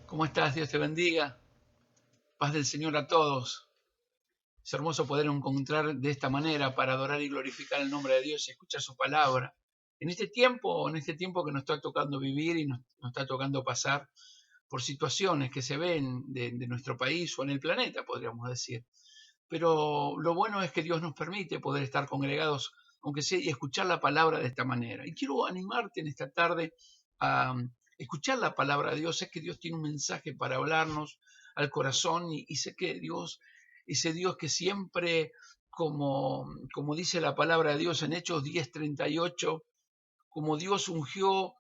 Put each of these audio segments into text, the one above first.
¿Cómo estás? Dios te bendiga. Paz del Señor a todos. Es hermoso poder encontrar de esta manera para adorar y glorificar el nombre de Dios y escuchar su palabra. En este tiempo que nos está tocando vivir y nos está tocando pasar por situaciones que se ven de nuestro país o en el planeta, podríamos decir. Pero lo bueno es que Dios nos permite poder estar congregados, aunque sea, y escuchar la palabra de esta manera. Y quiero animarte en esta tarde a escuchar la palabra de Dios. Sé que Dios tiene un mensaje para hablarnos al corazón y sé que Dios, ese Dios que siempre, como dice la palabra de Dios en Hechos 10:38, como Dios ungió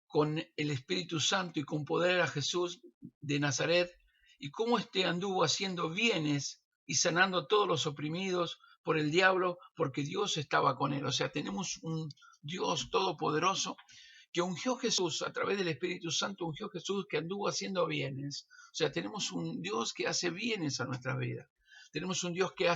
con el Espíritu Santo y con poder a Jesús de Nazaret, y cómo éste anduvo haciendo bienes y sanando a todos los oprimidos por el diablo, porque Dios estaba con él. O sea, tenemos un Dios todopoderoso que ungió Jesús a través del Espíritu Santo, ungió Jesús que anduvo haciendo bienes. O sea, tenemos un Dios que hace bienes a nuestra vida. Tenemos un Dios que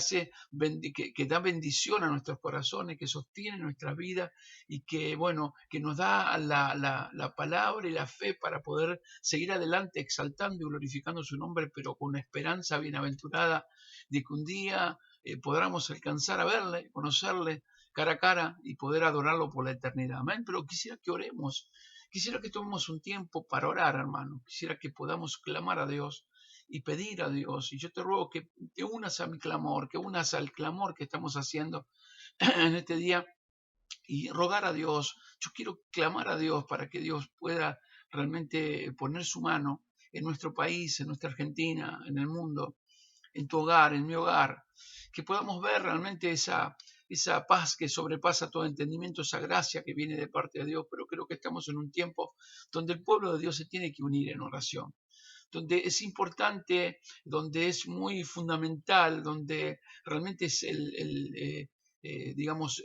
que da bendición a nuestros corazones, que sostiene nuestra vida y que, bueno, que nos da la palabra y la fe para poder seguir adelante exaltando y glorificando su nombre, pero con una esperanza bienaventurada de que un día podamos alcanzar a verle, conocerle cara a cara y poder adorarlo por la eternidad. Amén. Pero quisiera que oremos, quisiera que tomemos un tiempo para orar, hermano. Quisiera que podamos clamar a Dios y pedir a Dios. Y yo te ruego que te unas a mi clamor, que unas al clamor que estamos haciendo en este día y rogar a Dios. Yo quiero clamar a Dios para que Dios pueda realmente poner su mano en nuestro país, en nuestra Argentina, en el mundo, en tu hogar, en mi hogar, que podamos ver realmente esa paz que sobrepasa todo entendimiento, esa gracia que viene de parte de Dios. Pero creo que estamos en un tiempo donde el pueblo de Dios se tiene que unir en oración, donde es importante, donde es muy fundamental, donde realmente es digamos,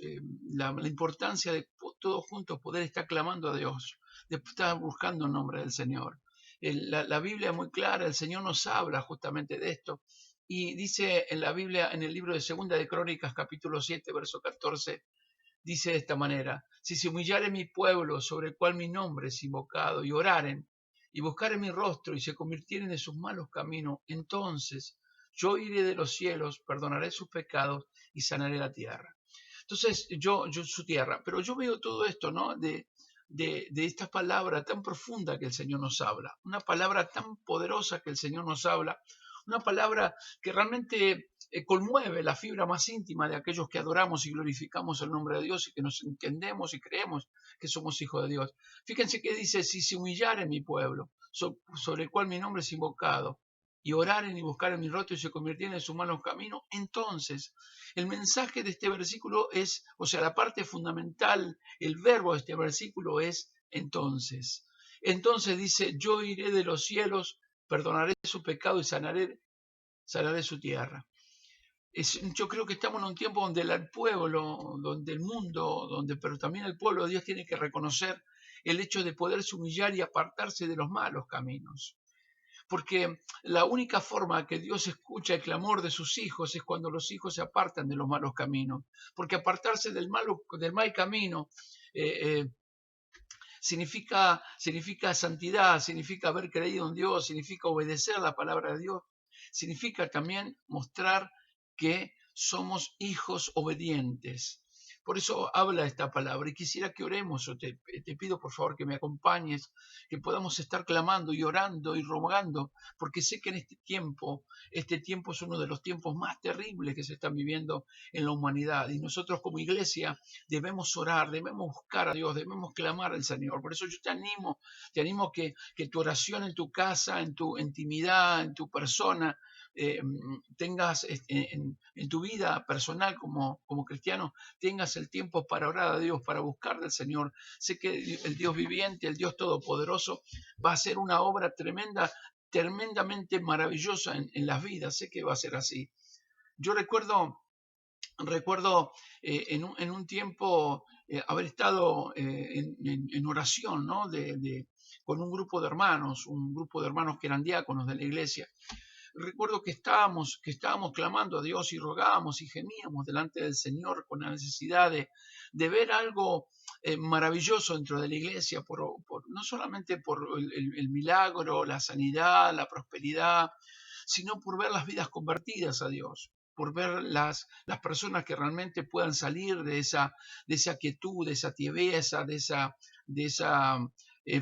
la importancia de todos juntos poder estar clamando a Dios, de estar buscando el nombre del Señor. La Biblia es muy clara, el Señor nos habla justamente de esto. Y dice en la Biblia, en el libro de Segunda de Crónicas, capítulo 7, verso 14, dice de esta manera: si se humillare mi pueblo, sobre el cual mi nombre es invocado, y oraren, y buscaren mi rostro, y se convirtieren de sus malos caminos, entonces yo iré de los cielos, perdonaré sus pecados y sanaré la tierra. Entonces, yo su tierra. Pero yo veo todo esto, ¿no? De esta palabra tan profunda que el Señor nos habla, una palabra tan poderosa que el Señor nos habla, una palabra que realmente conmueve la fibra más íntima de aquellos que adoramos y glorificamos el nombre de Dios y que nos entendemos y creemos que somos hijos de Dios. Fíjense que dice: si se humillare mi pueblo, sobre el cual mi nombre es invocado, y oraren y buscaren mi rostro y se convirtieran en sus malos caminos, entonces el mensaje de este versículo es, o sea, la parte fundamental, el verbo de este versículo es entonces. Entonces dice: yo iré de los cielos, perdonaré su pecado y sanaré su tierra. Yo creo que estamos en un tiempo donde el pueblo, donde el mundo, pero también el pueblo de Dios tiene que reconocer el hecho de poderse humillar y apartarse de los malos caminos. Porque la única forma que Dios escucha el clamor de sus hijos es cuando los hijos se apartan de los malos caminos. Porque apartarse del mal camino eh, eh, significa santidad, significa haber creído en Dios, significa obedecer la palabra de Dios, significa también mostrar que somos hijos obedientes. Por eso habla esta palabra y quisiera que oremos. Te pido por favor que me acompañes, que podamos estar clamando y orando y rogando, porque sé que en este tiempo es uno de los tiempos más terribles que se están viviendo en la humanidad, y nosotros como iglesia debemos orar, debemos buscar a Dios, debemos clamar al Señor. Por eso yo te animo que tu oración en tu casa, en tu intimidad, en tu persona, tengas en tu vida personal como cristiano, tengas el tiempo para orar a Dios, para buscar del Señor. Sé que el Dios viviente, el Dios todopoderoso, va a hacer una obra tremendamente maravillosa en las vidas. Sé que va a ser así. Yo recuerdo en un tiempo haber estado en oración, ¿no? Con un grupo de hermanos que eran diáconos de la iglesia. Recuerdo que estábamos clamando a Dios y rogábamos y gemíamos delante del Señor con la necesidad de ver algo maravilloso dentro de la iglesia, no solamente por el milagro, la sanidad, la prosperidad, sino por ver las vidas convertidas a Dios, por ver las personas que realmente puedan salir de esa quietud, de esa tibieza, de esa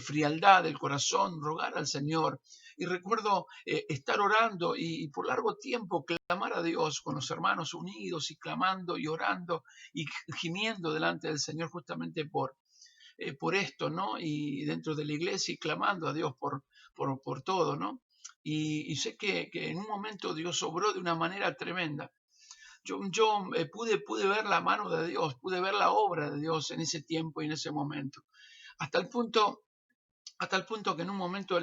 frialdad del corazón, rogar al Señor. Y recuerdo estar orando y por largo tiempo clamar a Dios con los hermanos unidos y clamando y orando y gimiendo delante del Señor justamente por esto, ¿no? Y dentro de la iglesia y clamando a Dios por todo, ¿no? Y sé que en un momento Dios obró de una manera tremenda. Yo pude ver la mano de Dios, pude ver la obra de Dios en ese tiempo y en ese momento. Hasta el punto que en un momento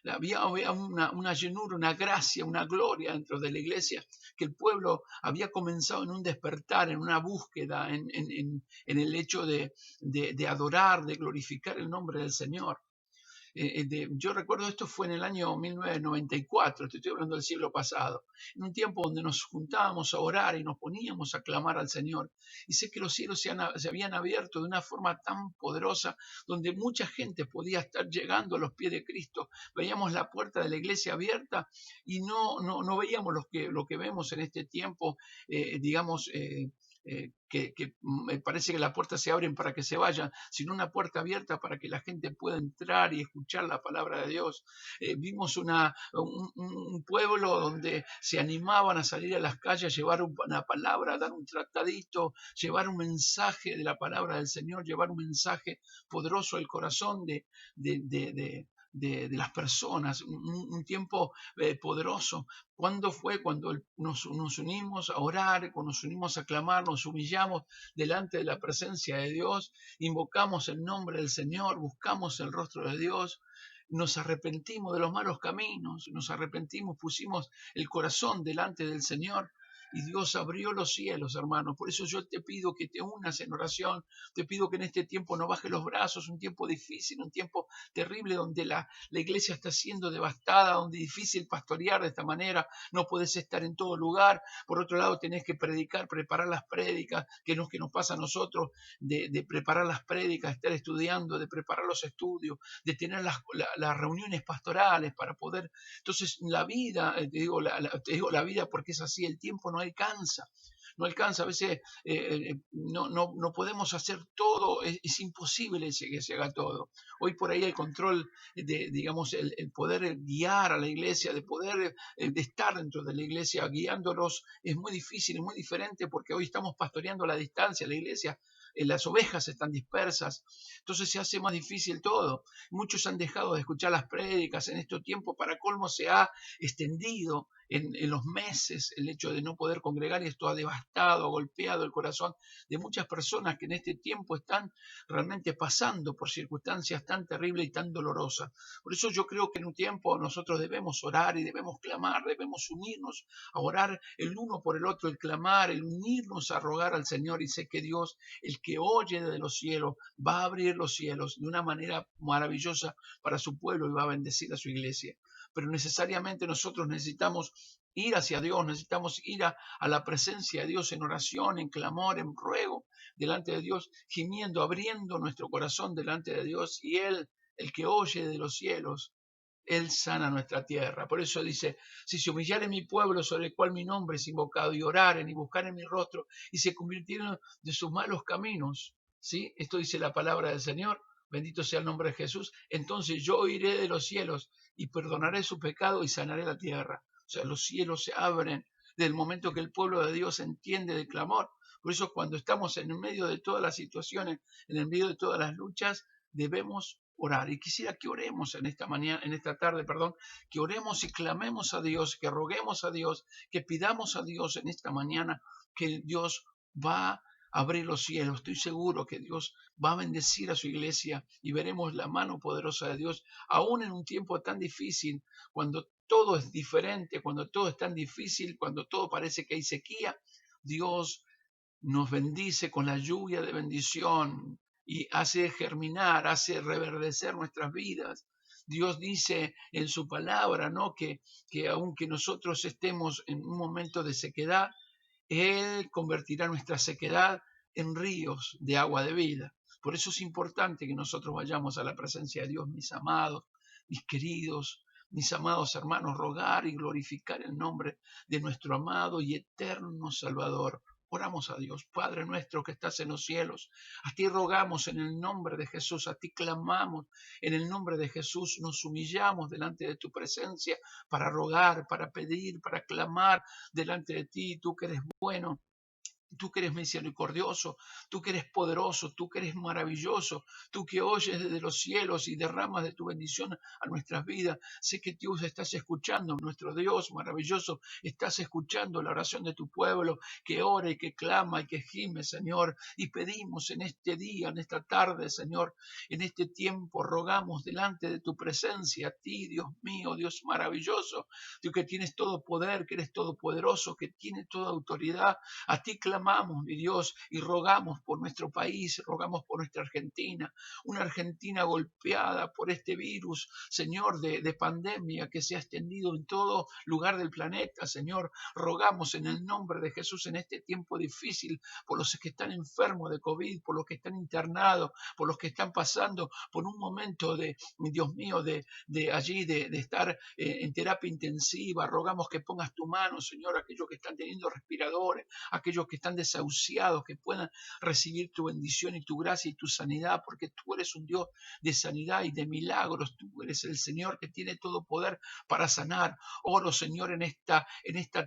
había una llenura, una gracia, una gloria dentro de la iglesia, que el pueblo había comenzado en un despertar, en una búsqueda, en el hecho de adorar, de glorificar el nombre del Señor. Yo recuerdo esto fue en el año 1994, te estoy hablando del siglo pasado, en un tiempo donde nos juntábamos a orar y nos poníamos a clamar al Señor. Y sé que los cielos se habían abierto de una forma tan poderosa, donde mucha gente podía estar llegando a los pies de Cristo. Veíamos la puerta de la iglesia abierta y no veíamos lo que vemos en este tiempo, digamos, que me parece que las puertas se abren para que se vayan, sino una puerta abierta para que la gente pueda entrar y escuchar la palabra de Dios. Vimos un pueblo donde se animaban a salir a las calles, a llevar una palabra, a dar un tratadito, llevar un mensaje de la palabra del Señor, llevar un mensaje poderoso al corazón de las personas, un tiempo poderoso. ¿Cuándo fue? Cuando nos unimos a orar, cuando nos unimos a clamar, nos humillamos delante de la presencia de Dios, invocamos el nombre del Señor, buscamos el rostro de Dios, nos arrepentimos de los malos caminos, nos arrepentimos, pusimos el corazón delante del Señor. Y Dios abrió los cielos, hermano. Por eso yo te pido que te unas en oración. Te pido que en este tiempo no bajes los brazos. Un tiempo difícil, un tiempo terrible donde la iglesia está siendo devastada, donde es difícil pastorear de esta manera. No puedes estar en todo lugar. Por otro lado, tenés que predicar, preparar las prédicas, que es lo que nos pasa a nosotros, de preparar las prédicas, estar estudiando, de preparar los estudios, de tener las reuniones pastorales para poder. Entonces, la vida, te digo la vida porque es así, el tiempo no alcanza. No alcanza, a veces no podemos hacer todo, es imposible que se haga todo. Hoy por ahí el control, digamos, el poder guiar a la iglesia, de poder de estar dentro de la iglesia guiándolos, es muy difícil, es muy diferente porque hoy estamos pastoreando a la distancia, la iglesia, las ovejas están dispersas, entonces se hace más difícil todo. Muchos han dejado de escuchar las prédicas en este tiempo, para colmo se ha extendido en los meses el hecho de no poder congregar, y esto ha devastado, ha golpeado el corazón de muchas personas que en este tiempo están realmente pasando por circunstancias tan terribles y tan dolorosas. Por eso yo creo que en un tiempo nosotros debemos orar y debemos clamar, debemos unirnos a orar el uno por el otro, el clamar, el unirnos a rogar al Señor. Y sé que Dios, el que oye desde los cielos, va a abrir los cielos de una manera maravillosa para su pueblo y va a bendecir a su iglesia. Pero necesariamente nosotros necesitamos ir hacia Dios, necesitamos ir a la presencia de Dios en oración, en clamor, en ruego, delante de Dios, gimiendo, abriendo nuestro corazón delante de Dios, y Él, el que oye de los cielos, Él sana nuestra tierra. Por eso dice, si se humillare mi pueblo sobre el cual mi nombre es invocado, y oraren y buscaren mi rostro, y se convirtieron de sus malos caminos, ¿sí? Esto dice la palabra del Señor, bendito sea el nombre de Jesús, entonces yo oiré de los cielos y perdonaré su pecado y sanaré la tierra. O sea, los cielos se abren del momento que el pueblo de Dios entiende del clamor. Por eso cuando estamos en medio de todas las situaciones, en el medio de todas las luchas, debemos orar. Y quisiera que oremos en esta mañana, en esta tarde, perdón, que oremos y clamemos a Dios, que roguemos a Dios, que pidamos a Dios en esta mañana, que Dios va a abrir los cielos. Estoy seguro que Dios va a bendecir a su iglesia y veremos la mano poderosa de Dios, aún en un tiempo tan difícil, cuando todo es diferente, cuando todo es tan difícil, cuando todo parece que hay sequía. Dios nos bendice con la lluvia de bendición y hace germinar, hace reverdecer nuestras vidas. Dios dice en su palabra, ¿no? Que aunque nosotros estemos en un momento de sequedad, Él convertirá nuestra sequedad en ríos de agua de vida. Por eso es importante que nosotros vayamos a la presencia de Dios, mis amados, mis queridos, mis amados hermanos, rogar y glorificar el nombre de nuestro amado y eterno Salvador. Oramos a Dios, Padre nuestro que estás en los cielos. A ti rogamos en el nombre de Jesús, a ti clamamos en el nombre de Jesús. Nos humillamos delante de tu presencia para rogar, para pedir, para clamar delante de ti. Tú que eres bueno, tú que eres misericordioso, tú que eres poderoso, tú que eres maravilloso, tú que oyes desde los cielos y derramas de tu bendición a nuestras vidas. Sé que Dios estás escuchando, nuestro Dios maravilloso, estás escuchando la oración de tu pueblo que ora y que clama y que gime, Señor. Y pedimos en este día, en esta tarde, Señor, en este tiempo, rogamos delante de tu presencia a ti, Dios mío, Dios maravilloso, tú que tienes todo poder, que eres todopoderoso, que tienes toda autoridad. A ti clamamos, mi Dios, y rogamos por nuestro país, rogamos por nuestra Argentina, una Argentina golpeada por este virus, Señor, de pandemia que se ha extendido en todo lugar del planeta, Señor. Rogamos en el nombre de Jesús en este tiempo difícil por los que están enfermos de COVID, por los que están internados, por los que están pasando por un momento de, Dios mío, de allí, de estar en terapia intensiva. Rogamos que pongas tu mano, Señor, a aquellos que están teniendo respiradores, aquellos que están desahuciados, que puedan recibir tu bendición y tu gracia y tu sanidad, porque tú eres un Dios de sanidad y de milagros. Tú eres el Señor que tiene todo poder para sanar. Oro, Señor, en esta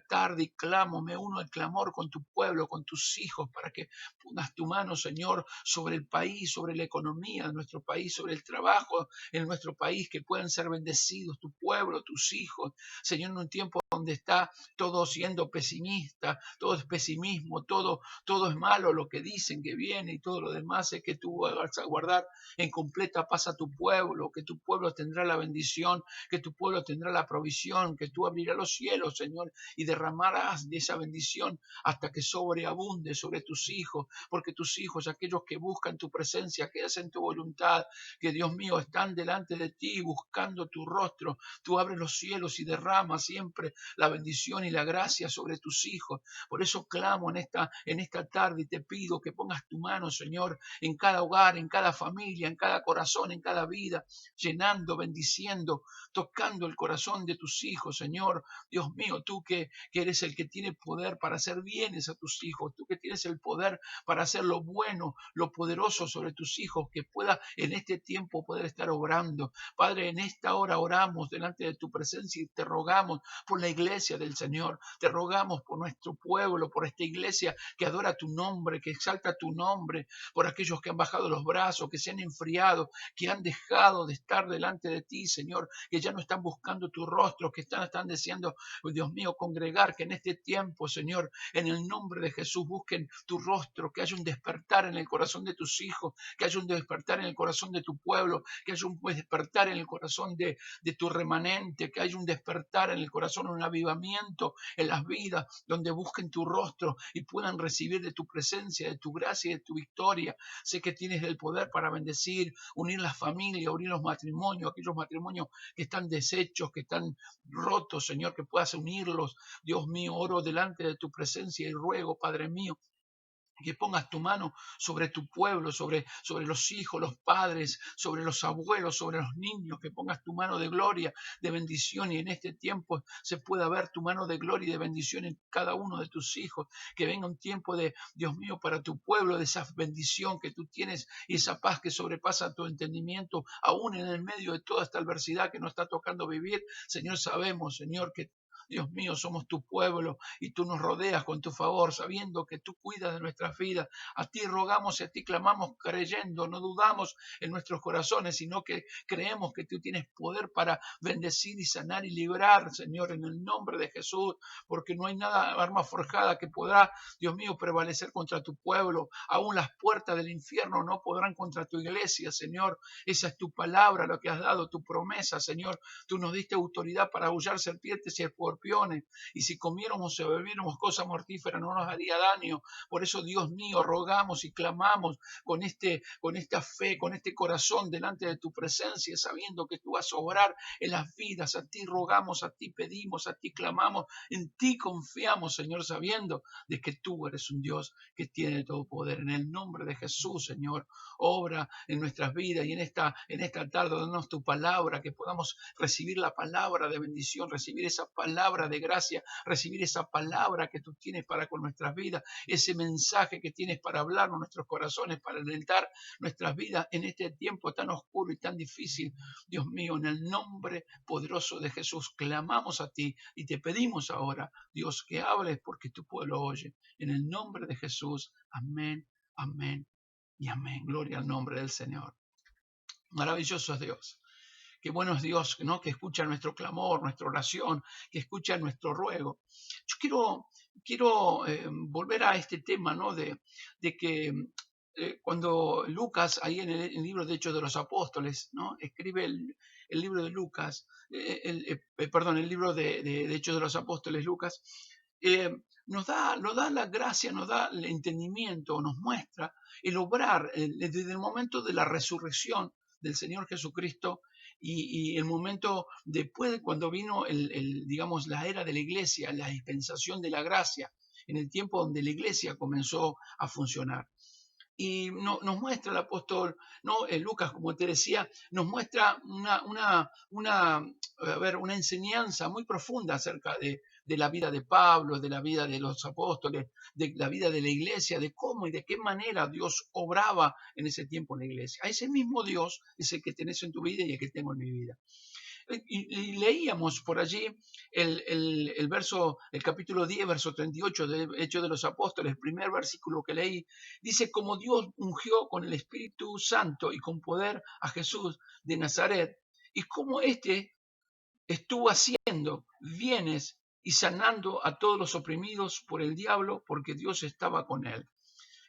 tarde y clamo, me uno al clamor con tu pueblo, con tus hijos, para que pongas tu mano, Señor, sobre el país, sobre la economía de nuestro país, sobre el trabajo en nuestro país, que puedan ser bendecidos tu pueblo, tus hijos. Señor, en un tiempo donde está todo siendo pesimista, todo es pesimismo, todo es malo lo que dicen que viene y todo lo demás, es que tú vas a guardar en completa paz a tu pueblo, que tu pueblo tendrá la bendición, que tu pueblo tendrá la provisión, que tú abrirás los cielos, Señor, y derramarás de esa bendición hasta que sobreabunde sobre tus hijos, porque tus hijos, aquellos que buscan tu presencia, que hacen tu voluntad, que Dios mío, están delante de ti buscando tu rostro, tú abres los cielos y derramas siempre la bendición y la gracia sobre tus hijos. Por eso clamo en esta tarde y te pido que pongas tu mano, Señor, en cada hogar, en cada familia, en cada corazón, en cada vida, llenando, bendiciendo, tocando el corazón de tus hijos, Señor. Dios mío, tú que eres el que tiene poder para hacer bienes a tus hijos, tú que tienes el poder para hacer lo bueno, lo poderoso sobre tus hijos, que pueda en este tiempo poder estar obrando. Padre, en esta hora oramos delante de tu presencia y te rogamos por la iglesia del Señor, te rogamos por nuestro pueblo, por esta iglesia que adora tu nombre, que exalta tu nombre, por aquellos que han bajado los brazos, que se han enfriado, que han dejado de estar delante de ti, Señor, que ya no están buscando tu rostro, que están deseando, oh Dios mío, congregar, que en este tiempo, Señor, en el nombre de Jesús busquen tu rostro, que haya un despertar en el corazón de tus hijos, que haya un despertar en el corazón de tu pueblo, que haya un despertar en el corazón de tu remanente, que haya un despertar en el corazón, un avivamiento en las vidas, donde busquen tu rostro y puedan recibir de tu presencia, de tu gracia y de tu victoria. Sé que tienes el poder para bendecir, unir las familias, unir los matrimonios, aquellos matrimonios que están deshechos, que están rotos, Señor, que puedas unirlos. Dios mío, oro delante de tu presencia y ruego, Padre mío, que pongas tu mano sobre tu pueblo, sobre los hijos, los padres, sobre los abuelos, sobre los niños, que pongas tu mano de gloria, de bendición, y en este tiempo se pueda ver tu mano de gloria y de bendición en cada uno de tus hijos, que venga un tiempo de, Dios mío, para tu pueblo, de esa bendición que tú tienes y esa paz que sobrepasa tu entendimiento, aún en el medio de toda esta adversidad que nos está tocando vivir. Señor, sabemos, Señor, que Dios mío, somos tu pueblo y tú nos rodeas con tu favor, sabiendo que tú cuidas de nuestras vidas. A ti rogamos y a ti clamamos creyendo, no dudamos en nuestros corazones, sino que creemos que tú tienes poder para bendecir y sanar y librar, Señor, en el nombre de Jesús, porque no hay nada, arma forjada que podrá, Dios mío, prevalecer contra tu pueblo. Aún las puertas del infierno no podrán contra tu iglesia, Señor. Esa es tu palabra, lo que has dado, tu promesa, Señor. Tú nos diste autoridad para aullar serpientes y escorpiones, y si comiéramos o bebiéramos cosa mortífera no nos haría daño. Por eso, Dios mío, rogamos y clamamos con esta fe, con este corazón delante de tu presencia, sabiendo que tú vas a obrar en las vidas. A ti rogamos, a ti pedimos, a ti clamamos, en ti confiamos, Señor, sabiendo de que tú eres un Dios que tiene todo poder. En el nombre de Jesús, Señor, obra en nuestras vidas y en esta tarde, danos tu palabra, que podamos recibir la palabra de bendición, recibir esa palabra de gracia, recibir esa palabra que tú tienes para con nuestras vidas, ese mensaje que tienes para hablarnos a nuestros corazones, para alentar nuestras vidas en este tiempo tan oscuro y tan difícil. Dios mío, en el nombre poderoso de Jesús, clamamos a ti y te pedimos ahora, Dios, que hables porque tu pueblo oye. En el nombre de Jesús, amén, amén y amén. Gloria al nombre del Señor. Maravilloso es Dios. Qué bueno es Dios, ¿no? Que escucha nuestro clamor, nuestra oración, que escucha nuestro ruego. Yo quiero volver a este tema, ¿no? De que cuando Lucas, ahí en el libro de Hechos de los Apóstoles, ¿no? Escribe el libro de Lucas, perdón, el libro de Hechos de los Apóstoles, Lucas, nos da la gracia, nos da el entendimiento, nos muestra el obrar desde el momento de la resurrección del Señor Jesucristo y el momento después, cuando vino digamos, la era de la iglesia, la dispensación de la gracia, en el tiempo donde la iglesia comenzó a funcionar. Y nos muestra el apóstol, ¿no? Lucas, como te decía, nos muestra una enseñanza muy profunda acerca de la vida de Pablo, de la vida de los apóstoles, de la vida de la iglesia, de cómo y de qué manera Dios obraba en ese tiempo en la iglesia. A ese mismo Dios es el que tenés en tu vida y el que tengo en mi vida. Y leíamos por allí el capítulo 10, verso 38 de Hechos de los Apóstoles, el primer versículo que leí, dice: como Dios ungió con el Espíritu Santo y con poder a Jesús de Nazaret, y como éste estuvo haciendo bienes y sanando a todos los oprimidos por el diablo, porque Dios estaba con él.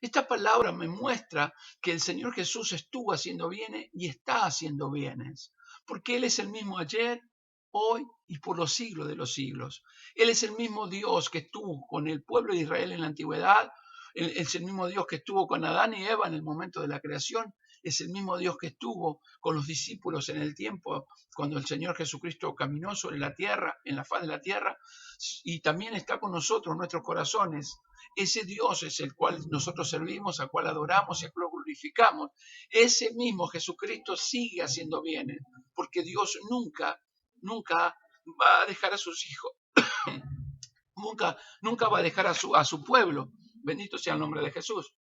Esta palabra me muestra que el Señor Jesús estuvo haciendo bienes y está haciendo bienes, porque Él es el mismo ayer, hoy y por los siglos de los siglos. Él es el mismo Dios que estuvo con el pueblo de Israel en la antigüedad, es el mismo Dios que estuvo con Adán y Eva en el momento de la creación, es el mismo Dios que estuvo con los discípulos en el tiempo cuando el Señor Jesucristo caminó sobre la tierra, en la faz de la tierra, y también está con nosotros en nuestros corazones. Ese Dios es el cual nosotros servimos, al cual adoramos y al cual glorificamos. Ese mismo Jesucristo sigue haciendo bienes, porque Dios nunca va a dejar a sus hijos, nunca va a dejar a su pueblo. Bendito sea el nombre de Jesús.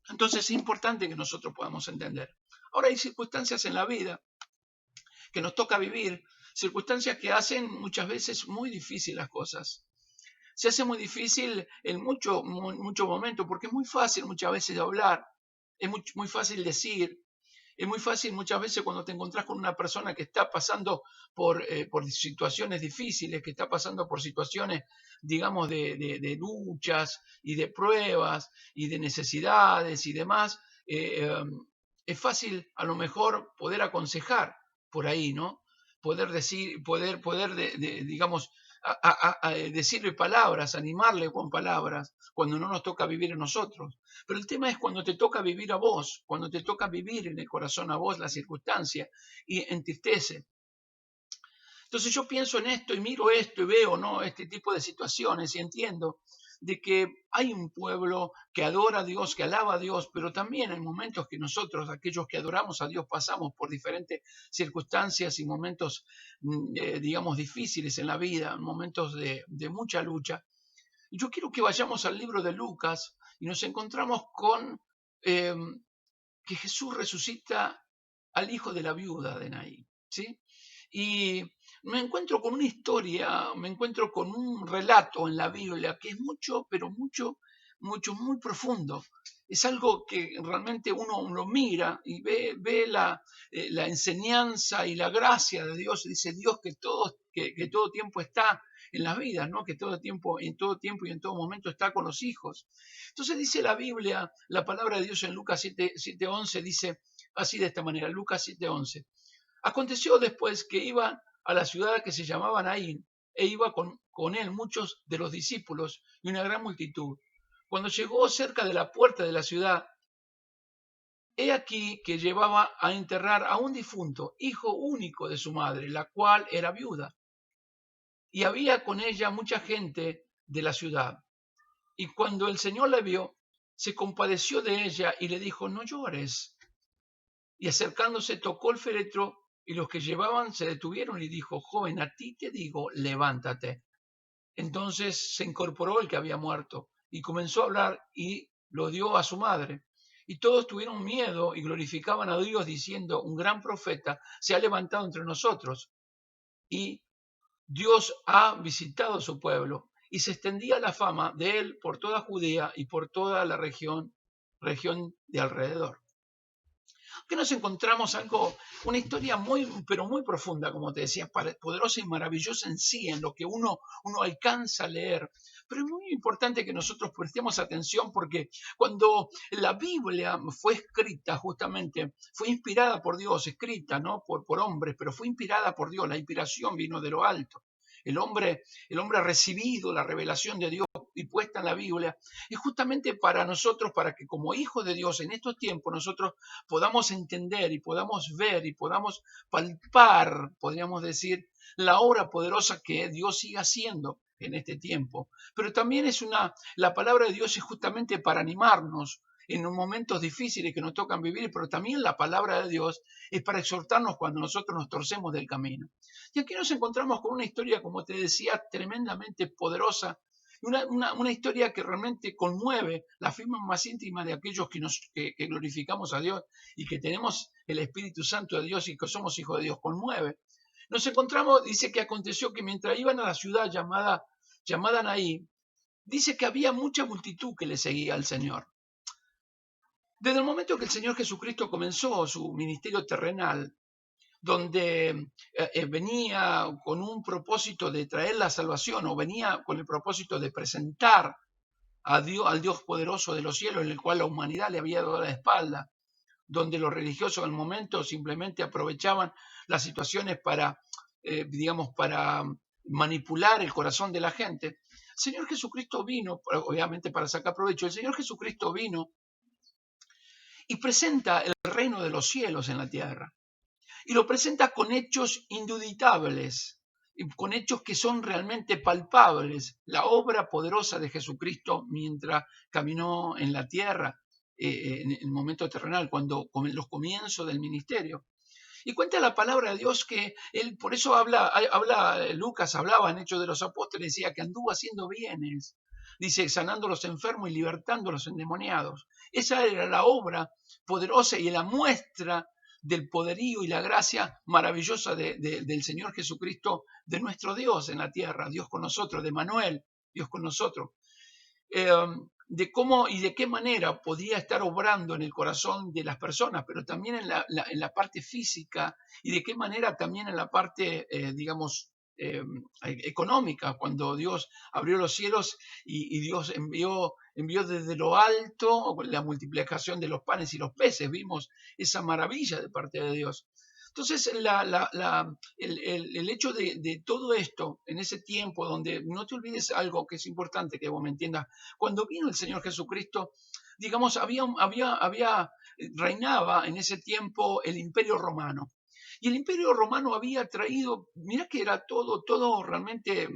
Entonces es importante que nosotros podamos entender. Ahora hay circunstancias en la vida que nos toca vivir, circunstancias que hacen muchas veces muy difíciles las cosas. Se hace muy difícil en muchos momentos, porque es muy fácil muchas veces hablar, es muy fácil decir, es muy fácil muchas veces cuando te encontrás con una persona que está pasando por situaciones difíciles, que está pasando por situaciones, digamos, de luchas y de pruebas y de necesidades y demás, es fácil a lo mejor poder aconsejar por ahí, ¿no? Poder decir, digamos, decirle palabras, animarle con palabras, cuando no nos toca vivir a nosotros. Pero el tema es cuando te toca vivir a vos, cuando te toca vivir en el corazón a vos la circunstancia y entristece. Entonces yo pienso en esto y miro esto y veo, ¿no?, este tipo de situaciones y entiendo de que hay un pueblo que adora a Dios, que alaba a Dios, pero también hay momentos que nosotros, aquellos que adoramos a Dios, pasamos por diferentes circunstancias y momentos, digamos, difíciles en la vida, momentos de mucha lucha. Y yo quiero que vayamos al libro de Lucas y nos encontramos con que Jesús resucita al hijo de la viuda de Naín, ¿sí? Y me encuentro con una historia, me encuentro con un relato en la Biblia que es pero muy profundo. Es algo que realmente uno lo mira y ve la enseñanza y la gracia de Dios. Dice Dios que todo tiempo está en las vidas, ¿no? Que en todo tiempo y en todo momento está con los hijos. Entonces dice la Biblia, la palabra de Dios en Lucas 7:11 dice así de esta manera, Lucas 7:11. Aconteció después que iban a la ciudad que se llamaba Naín, e iba con él muchos de los discípulos y una gran multitud. Cuando llegó cerca de la puerta de la ciudad, he aquí que llevaba a enterrar a un difunto, hijo único de su madre, la cual era viuda. Y había con ella mucha gente de la ciudad. Y cuando el Señor la vio, se compadeció de ella y le dijo, no llores. Y acercándose tocó el féretro, y los que llevaban se detuvieron y dijo, joven, a ti te digo, levántate. Entonces se incorporó el que había muerto y comenzó a hablar y lo dio a su madre. Y todos tuvieron miedo y glorificaban a Dios diciendo, un gran profeta se ha levantado entre nosotros y Dios ha visitado a su pueblo. Y se extendía la fama de él por toda Judea y por toda la región de alrededor. Que nos encontramos una historia muy, pero muy profunda, como te decía, poderosa y maravillosa en sí, en lo que uno alcanza a leer. Pero es muy importante que nosotros prestemos atención porque cuando la Biblia fue escrita, justamente, fue inspirada por Dios, escrita, ¿no? por hombres, pero fue inspirada por Dios, la inspiración vino de lo alto. El hombre ha recibido la revelación de Dios y puesta en la Biblia, y justamente para nosotros, para que como hijos de Dios en estos tiempos nosotros podamos entender y podamos ver y podamos palpar, podríamos decir, la obra poderosa que Dios sigue haciendo en este tiempo. Pero también la palabra de Dios es justamente para animarnos en los momentos difíciles que nos tocan vivir, pero también la palabra de Dios es para exhortarnos cuando nosotros nos torcemos del camino. Y aquí nos encontramos con una historia, como te decía, tremendamente poderosa, una historia que realmente conmueve la firma más íntima de aquellos que glorificamos a Dios y que tenemos el Espíritu Santo de Dios y que somos hijos de Dios, conmueve. Nos encontramos, dice que aconteció que mientras iban a la ciudad llamada Naín, dice que había mucha multitud que le seguía al Señor. Desde el momento que el Señor Jesucristo comenzó su ministerio terrenal, donde venía con un propósito de traer la salvación o venía con el propósito de presentar a Dios, al Dios poderoso de los cielos, en el cual la humanidad le había dado la espalda, donde los religiosos en el momento simplemente aprovechaban las situaciones para manipular el corazón de la gente. El Señor Jesucristo vino, obviamente para sacar provecho, el Señor Jesucristo vino y presenta el reino de los cielos en la tierra. Y lo presenta con hechos induditables, con hechos que son realmente palpables. La obra poderosa de Jesucristo mientras caminó en la tierra, en el momento terrenal, cuando los comienzos del ministerio. Y cuenta la palabra de Dios que él, por eso Lucas hablaba en Hechos de los Apóstoles, decía que anduvo haciendo bienes, dice, sanando a los enfermos y libertando a los endemoniados. Esa era la obra poderosa y la muestra del poderío y la gracia maravillosa del Señor Jesucristo, de nuestro Dios en la tierra, Dios con nosotros, de Manuel, Dios con nosotros. De cómo y de qué manera podía estar obrando en el corazón de las personas, pero también en la parte física y de qué manera también en la parte, económica, cuando Dios abrió los cielos y Dios envió desde lo alto la multiplicación de los panes y los peces. Vimos esa maravilla de parte de Dios. Entonces, el hecho de todo esto en ese tiempo, donde no te olvides algo que es importante que vos me entiendas, cuando vino el Señor Jesucristo, digamos, reinaba en ese tiempo el Imperio Romano. Y el Imperio Romano había traído, mira que era todo realmente,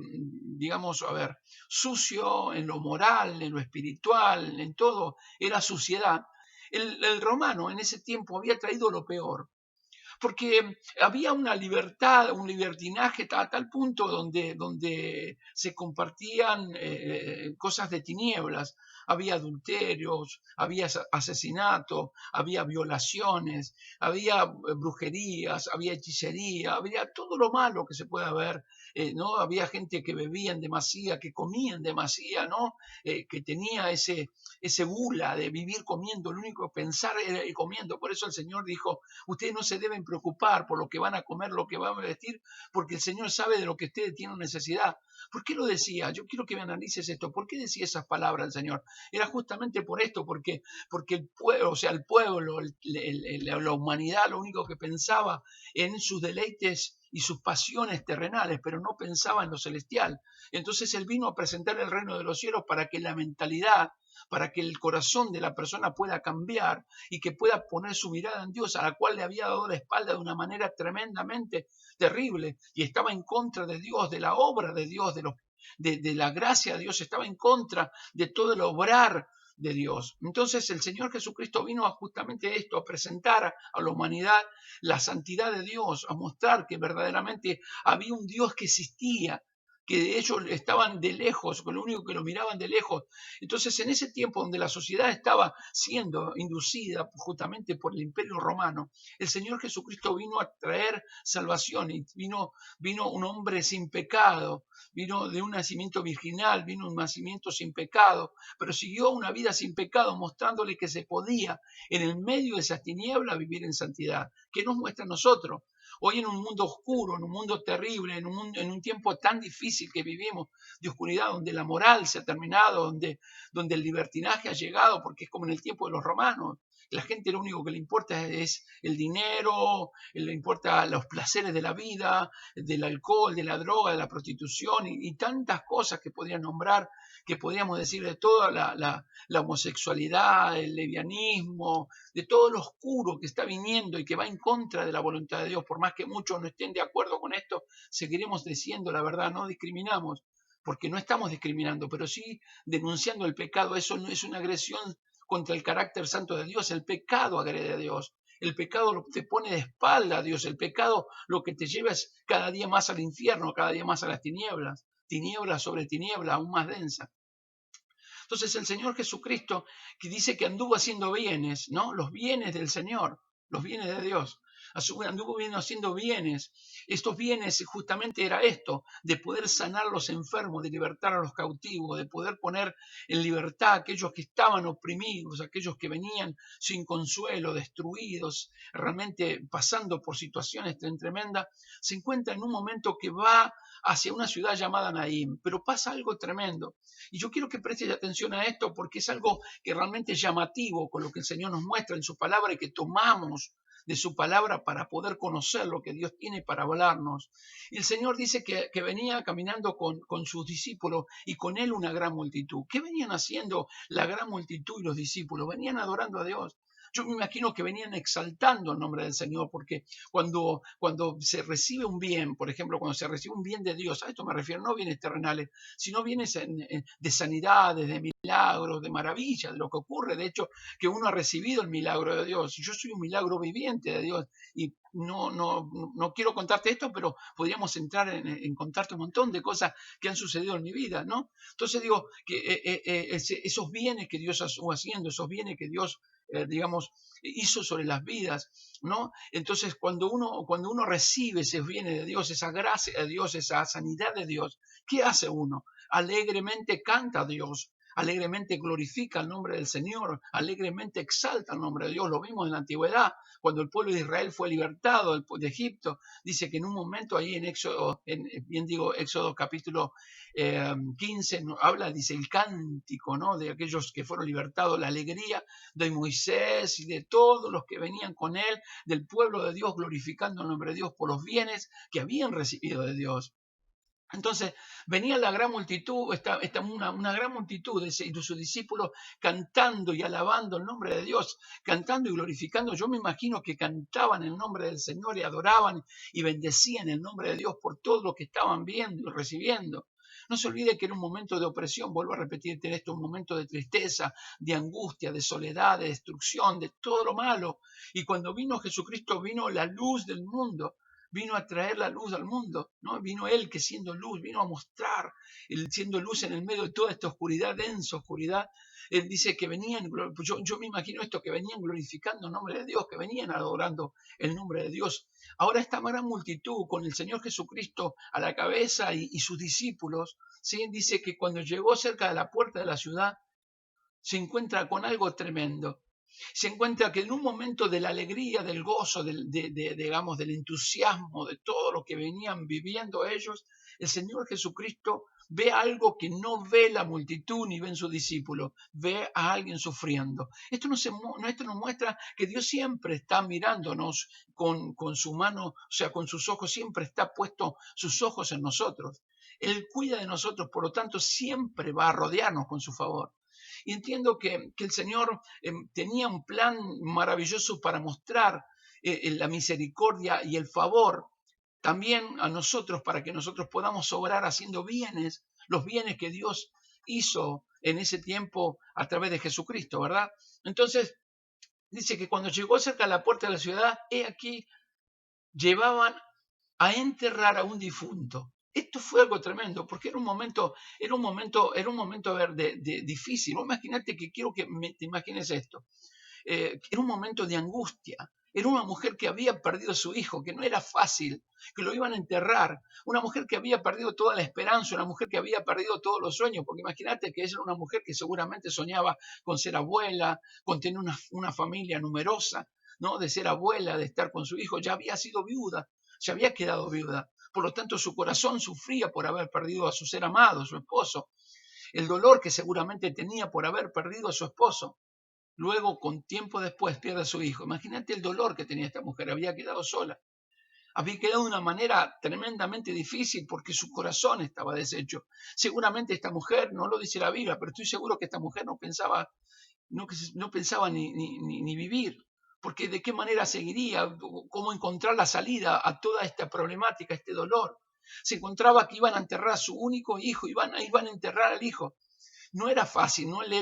sucio en lo moral, en lo espiritual, en todo, era suciedad. El romano en ese tiempo había traído lo peor, porque había una libertad, un libertinaje a tal punto donde se compartían cosas de tinieblas. Había adulterios, había asesinatos, había violaciones, había brujerías, había hechicería, había todo lo malo que se puede haber, ¿no? Había gente que bebía en demasía, que comía en demasía, ¿no? Que tenía ese gula de vivir comiendo, lo único que pensar era ir comiendo. Por eso el Señor dijo, ustedes no se deben preocupar por lo que van a comer, lo que van a vestir, porque el Señor sabe de lo que ustedes tienen necesidad. ¿Por qué lo decía? Yo quiero que me analices esto. ¿Por qué decía esas palabras el Señor? Era justamente por esto, porque el pueblo, o sea, el pueblo, la humanidad, lo único que pensaba en sus deleites y sus pasiones terrenales, pero no pensaba en lo celestial. Entonces Él vino a presentar el reino de los cielos para que la mentalidad, para que el corazón de la persona pueda cambiar y que pueda poner su mirada en Dios, a la cual le había dado la espalda de una manera tremendamente terrible y estaba en contra de Dios, de la obra de Dios, de la gracia de Dios, estaba en contra de todo el obrar de Dios. Entonces el Señor Jesucristo vino a justamente esto, a presentar a la humanidad la santidad de Dios, a mostrar que verdaderamente había un Dios que existía, que ellos estaban de lejos, que lo único que lo miraban de lejos. Entonces, en ese tiempo donde la sociedad estaba siendo inducida justamente por el Imperio Romano, el Señor Jesucristo vino a traer salvación y vino un hombre sin pecado, vino de un nacimiento virginal, vino un nacimiento sin pecado, pero siguió una vida sin pecado, mostrándole que se podía en el medio de esas tinieblas vivir en santidad. ¿Qué nos muestra a nosotros? Hoy en un mundo oscuro, en un mundo terrible, en un tiempo tan difícil que vivimos, de oscuridad, donde la moral se ha terminado, donde el libertinaje ha llegado, porque es como en el tiempo de los romanos. La gente lo único que le importa es el dinero, le importa los placeres de la vida, del alcohol, de la droga, de la prostitución y tantas cosas que podrían nombrar, que podríamos decir de toda la homosexualidad, el lesbianismo, de todo lo oscuro que está viniendo y que va en contra de la voluntad de Dios. Por más que muchos no estén de acuerdo con esto, seguiremos diciendo la verdad, no discriminamos, porque no estamos discriminando, pero sí denunciando el pecado. Eso no es una agresión contra el carácter santo de Dios. El pecado agrede a Dios. El pecado te pone de espalda a Dios. El pecado lo que te lleva es cada día más al infierno, cada día más a las tinieblas. Tiniebla sobre tiniebla, aún más densa. Entonces el Señor Jesucristo, que dice que anduvo haciendo bienes, ¿no? Los bienes del Señor, los bienes de Dios. Anduvo haciendo bienes. Estos bienes justamente era esto, de poder sanar a los enfermos, de libertar a los cautivos, de poder poner en libertad a aquellos que estaban oprimidos, aquellos que venían sin consuelo, destruidos, realmente pasando por situaciones tremendas. Se encuentra en un momento que va hacia una ciudad llamada Naín, pero pasa algo tremendo. Y yo quiero que prestes atención a esto porque es algo que realmente es llamativo con lo que el Señor nos muestra en su palabra y que tomamos de su palabra para poder conocer lo que Dios tiene para hablarnos. Y el Señor dice que venía caminando con sus discípulos y con él una gran multitud. ¿Qué venían haciendo la gran multitud y los discípulos? Venían adorando a Dios. Yo me imagino que venían exaltando el nombre del Señor, porque cuando se recibe un bien, por ejemplo, cuando se recibe un bien de Dios, a esto me refiero, no bienes terrenales, sino bienes de sanidades, de milagros, de maravillas, de lo que ocurre, de hecho, que uno ha recibido el milagro de Dios. Yo soy un milagro viviente de Dios y no quiero contarte esto, pero podríamos entrar en contarte un montón de cosas que han sucedido en mi vida, ¿no? Entonces digo que esos bienes que Dios estuvo haciendo, esos bienes que Dios digamos, hizo sobre las vidas, ¿no? Entonces, cuando uno recibe ese bienes de Dios, esa gracia de Dios, esa sanidad de Dios, ¿qué hace uno? Alegremente canta a Dios, alegremente glorifica el nombre del Señor, alegremente exalta el nombre de Dios. Lo vimos en la antigüedad, cuando el pueblo de Israel fue libertado de Egipto, dice que en un momento ahí en Éxodo, Éxodo capítulo 15, habla, dice, el cántico, ¿no? De aquellos que fueron libertados, la alegría de Moisés y de todos los que venían con él, del pueblo de Dios, glorificando el nombre de Dios por los bienes que habían recibido de Dios. Entonces venía la gran multitud, una gran multitud de sus discípulos cantando y alabando el nombre de Dios, cantando y glorificando. Yo me imagino que cantaban el nombre del Señor y adoraban y bendecían el nombre de Dios por todo lo que estaban viendo y recibiendo. No se olvide que era un momento de opresión, vuelvo a repetirte esto, un momento de tristeza, de angustia, de soledad, de destrucción, de todo lo malo. Y cuando vino Jesucristo, vino la luz del mundo. Vino a traer la luz al mundo, ¿no? Vino Él que siendo luz, vino a mostrar, Él siendo luz en el medio de toda esta oscuridad, densa oscuridad. Él dice que venían, yo me imagino esto, que venían glorificando el nombre de Dios, que venían adorando el nombre de Dios. Ahora esta gran multitud con el Señor Jesucristo a la cabeza y sus discípulos, ¿sí? Dice que cuando llegó cerca de la puerta de la ciudad, se encuentra con algo tremendo. Se encuentra que en un momento de la alegría, del gozo, digamos, del entusiasmo, de todo lo que venían viviendo ellos, el Señor Jesucristo ve algo que no ve la multitud ni ven sus discípulos, ve a alguien sufriendo. Esto nos muestra que Dios siempre está mirándonos con su mano, o sea, con sus ojos, siempre está puesto sus ojos en nosotros. Él cuida de nosotros, por lo tanto, siempre va a rodearnos con su favor. Y entiendo que el Señor tenía un plan maravilloso para mostrar la misericordia y el favor también a nosotros, para que nosotros podamos obrar haciendo bienes, los bienes que Dios hizo en ese tiempo a través de Jesucristo, ¿verdad? Entonces, dice que cuando llegó cerca de la puerta de la ciudad, he aquí, llevaban a enterrar a un difunto. Esto fue algo tremendo, porque era un momento a ver, difícil. Imagínate que quiero que te imagines esto. Era un momento de angustia. Era una mujer que había perdido a su hijo, que no era fácil, que lo iban a enterrar. Una mujer que había perdido toda la esperanza, una mujer que había perdido todos los sueños, porque imagínate que ella era una mujer que seguramente soñaba con ser abuela, con tener una familia numerosa, ¿no? De ser abuela, de estar con su hijo. Ya había sido viuda, se había quedado viuda. Por lo tanto, su corazón sufría por haber perdido a su ser amado, su esposo. El dolor que seguramente tenía por haber perdido a su esposo. Luego, con tiempo después, pierde a su hijo. Imagínate el dolor que tenía esta mujer. Había quedado sola. Había quedado de una manera tremendamente difícil porque su corazón estaba deshecho. Seguramente esta mujer, no lo dice la Biblia, pero estoy seguro que esta mujer no pensaba ni vivir. Porque de qué manera seguiría, cómo encontrar la salida a toda esta problemática, este dolor. Se encontraba que iban a enterrar a su único hijo, iban a enterrar al hijo. No era fácil, no le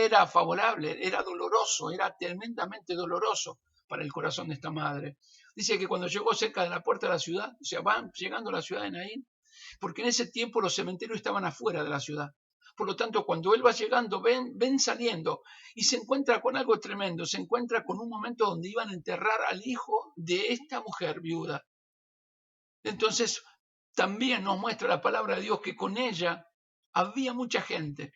era favorable, era doloroso, era tremendamente doloroso para el corazón de esta madre. Dice que cuando llegó cerca de la puerta de la ciudad, o sea, van llegando a la ciudad de Naín, porque en ese tiempo los cementerios estaban afuera de la ciudad. Por lo tanto, cuando él va llegando, ven saliendo y se encuentra con algo tremendo, se encuentra con un momento donde iban a enterrar al hijo de esta mujer viuda. Entonces, también nos muestra la palabra de Dios que con ella había mucha gente.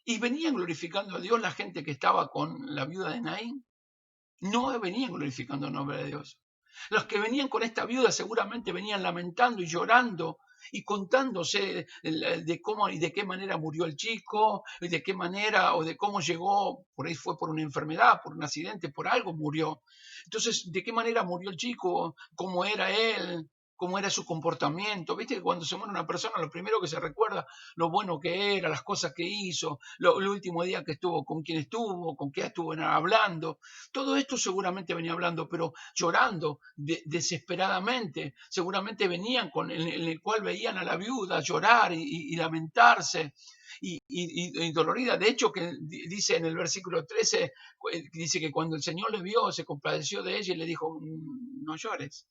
Y venían glorificando a Dios la gente que estaba con la viuda de Naín. No venían glorificando el nombre de Dios. Los que venían con esta viuda seguramente venían lamentando y llorando y contándose de cómo y de qué manera murió el chico, y de qué manera o de cómo llegó, por ahí fue por una enfermedad, por un accidente, por algo murió. Entonces, de qué manera murió el chico, cómo era él, cómo era su comportamiento. Viste que cuando se muere una persona, lo primero que se recuerda, lo bueno que era, las cosas que hizo, el último día que estuvo, con quién estuvo, con qué estuvo hablando. Todo esto seguramente venía hablando, pero llorando desesperadamente. Seguramente venían en el cual veían a la viuda llorar y lamentarse. Y dolorida. De hecho, que dice en el versículo 13, dice que cuando el Señor le vio, se compadeció de ella y le dijo, no llores.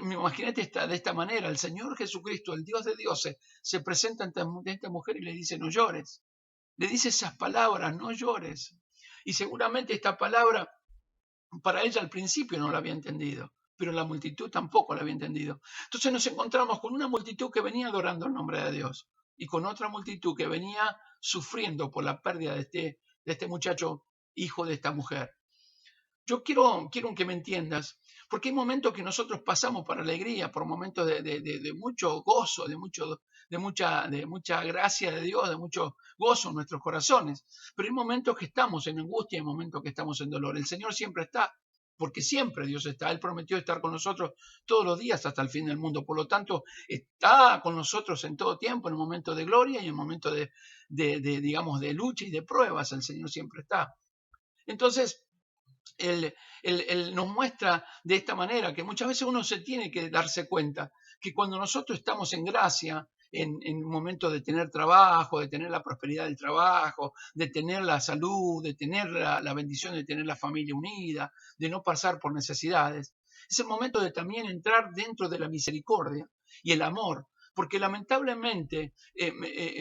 Imagínate de esta manera, el Señor Jesucristo, el Dios de dioses, se presenta ante esta mujer y le dice, no llores. Le dice esas palabras, no llores. Y seguramente esta palabra para ella al principio no la había entendido, pero la multitud tampoco la había entendido. Entonces nos encontramos con una multitud que venía adorando el nombre de Dios y con otra multitud que venía sufriendo por la pérdida de este muchacho, hijo de esta mujer. Yo quiero que me entiendas, porque hay momentos que nosotros pasamos por alegría, por momentos de mucho gozo, de mucha gracia de Dios, de mucho gozo en nuestros corazones. Pero hay momentos que estamos en angustia, hay momentos que estamos en dolor. El Señor siempre está, porque siempre Dios está. Él prometió estar con nosotros todos los días hasta el fin del mundo. Por lo tanto, está con nosotros en todo tiempo, en momentos de gloria y en momentos digamos, de lucha y de pruebas. El Señor siempre está. Entonces, Él nos muestra de esta manera que muchas veces uno se tiene que darse cuenta que cuando nosotros estamos en gracia, en un momento de tener trabajo, de tener la prosperidad del trabajo, de tener la salud, de tener la bendición de tener la familia unida, de no pasar por necesidades, es el momento de también entrar dentro de la misericordia y el amor. Porque lamentablemente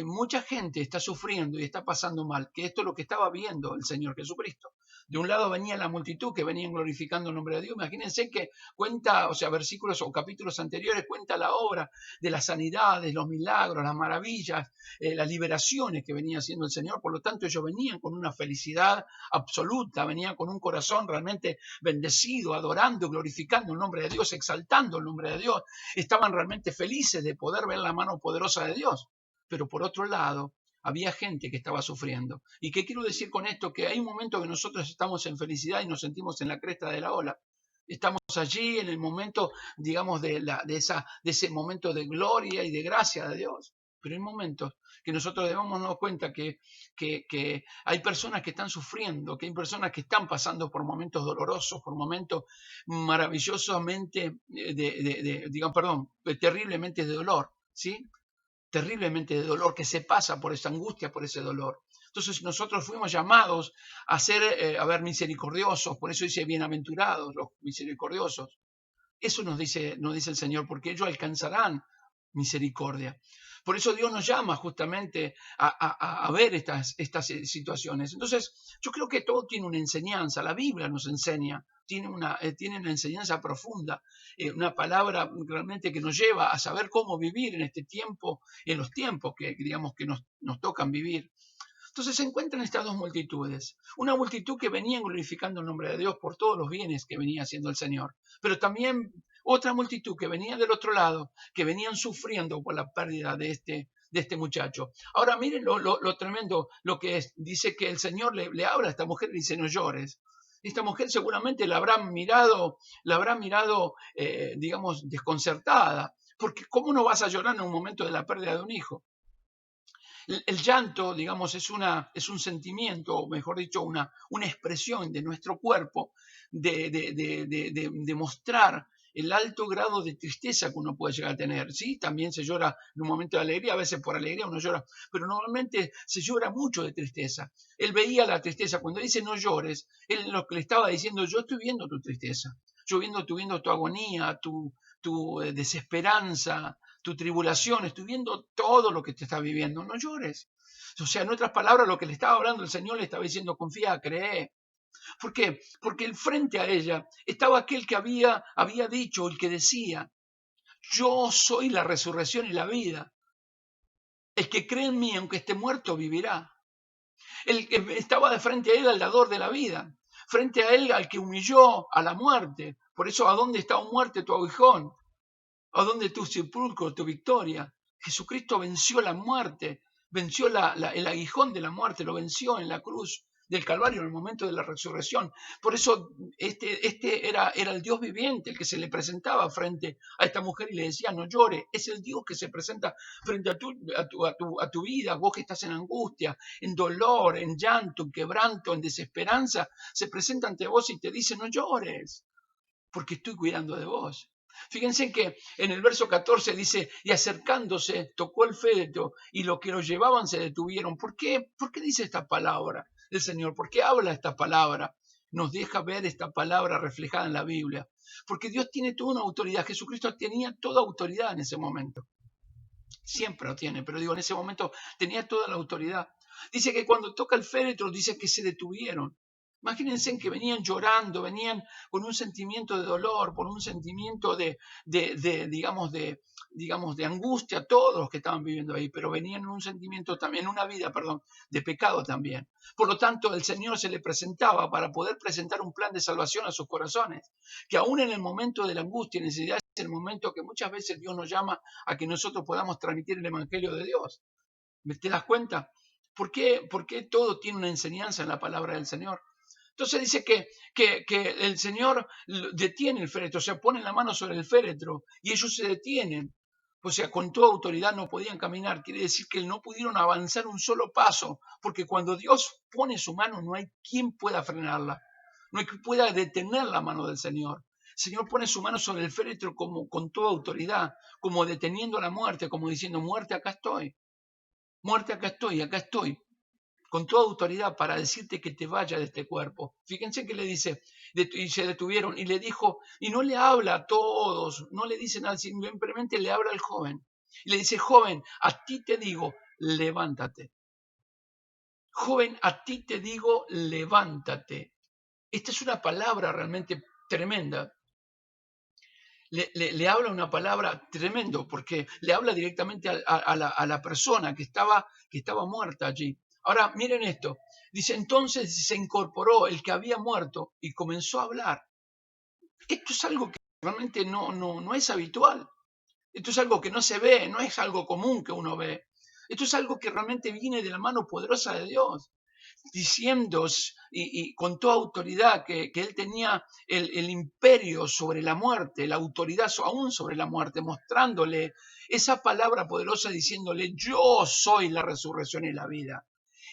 mucha gente está sufriendo y está pasando mal, que esto es lo que estaba viendo el Señor Jesucristo. De un lado venía la multitud que venían glorificando el nombre de Dios. Imagínense que cuenta, o sea, versículos o capítulos anteriores, cuenta la obra de las sanidades, los milagros, las maravillas, las liberaciones que venía haciendo el Señor. Por lo tanto, ellos venían con una felicidad absoluta, venían con un corazón realmente bendecido, adorando, glorificando el nombre de Dios, exaltando el nombre de Dios. Estaban realmente felices de poder ver la mano poderosa de Dios. Pero por otro lado, había gente que estaba sufriendo. ¿Y qué quiero decir con esto? Que hay un momento que nosotros estamos en felicidad y nos sentimos en la cresta de la ola. Estamos allí en el momento, digamos, de ese momento de gloria y de gracia de Dios. Pero hay momentos que nosotros debemos darnos cuenta que hay personas que están sufriendo, que hay personas que están pasando por momentos dolorosos, por momentos maravillosamente, terriblemente de dolor, ¿sí? Terriblemente de dolor, que se pasa por esa angustia, por ese dolor. Entonces nosotros fuimos llamados a ser, misericordiosos, por eso dice bienaventurados los misericordiosos. Eso nos dice el Señor, porque ellos alcanzarán misericordia. Por eso Dios nos llama justamente a ver estas situaciones. Entonces, yo creo que todo tiene una enseñanza. La Biblia nos enseña, tiene una enseñanza profunda, una palabra realmente que nos lleva a saber cómo vivir en este tiempo, en los tiempos que digamos que nos tocan vivir. Entonces se encuentran estas dos multitudes. Una multitud que venía glorificando el nombre de Dios por todos los bienes que venía haciendo el Señor, pero también otra multitud que venía del otro lado, que venían sufriendo por la pérdida de este muchacho. Ahora miren lo tremendo, lo que es. Dice que el Señor le habla a esta mujer y dice, no llores. Esta mujer seguramente la habrá mirado, digamos, desconcertada, porque ¿cómo no vas a llorar en un momento de la pérdida de un hijo? El llanto, digamos, es un sentimiento, o mejor dicho, una expresión de nuestro cuerpo de mostrar el alto grado de tristeza que uno puede llegar a tener. ¿Sí? También se llora en un momento de alegría, a veces por alegría uno llora, pero normalmente se llora mucho de tristeza. Él veía la tristeza. Cuando dice no llores, él lo que le estaba diciendo, yo estoy viendo tu tristeza, yo viendo tu agonía, tu desesperanza, tu tribulación, estoy viendo todo lo que te está viviendo, no llores. O sea, en otras palabras, lo que le estaba hablando el Señor le estaba diciendo, confía, cree. ¿Por qué? Porque frente a ella estaba aquel que había dicho, el que decía, yo soy la resurrección y la vida. El que cree en mí, aunque esté muerto, vivirá. El que estaba de frente a él, al dador de la vida. Frente a él, al que humilló a la muerte. Por eso, ¿a dónde está, muerte, tu aguijón? ¿A dónde tu sepulcro, tu victoria? Jesucristo venció la muerte, venció el aguijón de la muerte, lo venció en la cruz del Calvario en el momento de la resurrección. Por eso este era el Dios viviente, el que se le presentaba frente a esta mujer y le decía, no llore. Es el Dios que se presenta frente a tu vida, vos que estás en angustia, en dolor, en llanto, en quebranto, en desesperanza, se presenta ante vos y te dice, no llores, porque estoy cuidando de vos. Fíjense que en el verso 14 dice, y acercándose tocó el féretro y los que lo llevaban se detuvieron. ¿Por qué? ¿Por qué dice esta palabra el Señor? ¿Por qué habla esta palabra? Nos deja ver esta palabra reflejada en la Biblia. Porque Dios tiene toda una autoridad. Jesucristo tenía toda autoridad en ese momento. Siempre lo tiene, pero digo, en ese momento tenía toda la autoridad. Dice que cuando toca el féretro, dice que se detuvieron. Imagínense que venían llorando, venían con un sentimiento de dolor, por un sentimiento digamos, de angustia, todos los que estaban viviendo ahí, pero venían en un sentimiento también, en una vida, perdón, de pecado también. Por lo tanto, el Señor se le presentaba para poder presentar un plan de salvación a sus corazones, que aún en el momento de la angustia y necesidad es el momento que muchas veces Dios nos llama a que nosotros podamos transmitir el Evangelio de Dios. ¿Te das cuenta? ¿Por qué todo tiene una enseñanza en la palabra del Señor? Entonces dice que el Señor detiene el féretro, o sea, pone la mano sobre el féretro y ellos se detienen. O sea, con toda autoridad no podían caminar. Quiere decir que no pudieron avanzar un solo paso, porque cuando Dios pone su mano no hay quien pueda frenarla, no hay quien pueda detener la mano del Señor. El Señor pone su mano sobre el féretro como con toda autoridad, como deteniendo la muerte, como diciendo, muerte, acá estoy. Muerte, acá estoy, con toda autoridad para decirte que te vaya de este cuerpo. Fíjense que le dice, y se detuvieron, y le dijo, y no le habla a todos, no le dice nada, simplemente le habla al joven. Y le dice, joven, a ti te digo, levántate. Joven, a ti te digo, levántate. Esta es una palabra realmente tremenda. Le habla una palabra tremendo, porque le habla directamente a la persona que estaba muerta allí. Ahora, miren esto. Dice, entonces se incorporó el que había muerto y comenzó a hablar. Esto es algo que realmente no es habitual. Esto es algo que no se ve, no es algo común que uno ve. Esto es algo que realmente viene de la mano poderosa de Dios, diciendo y con toda autoridad que él tenía el imperio sobre la muerte, la autoridad aún sobre la muerte, mostrándole esa palabra poderosa diciéndole, yo soy la resurrección y la vida.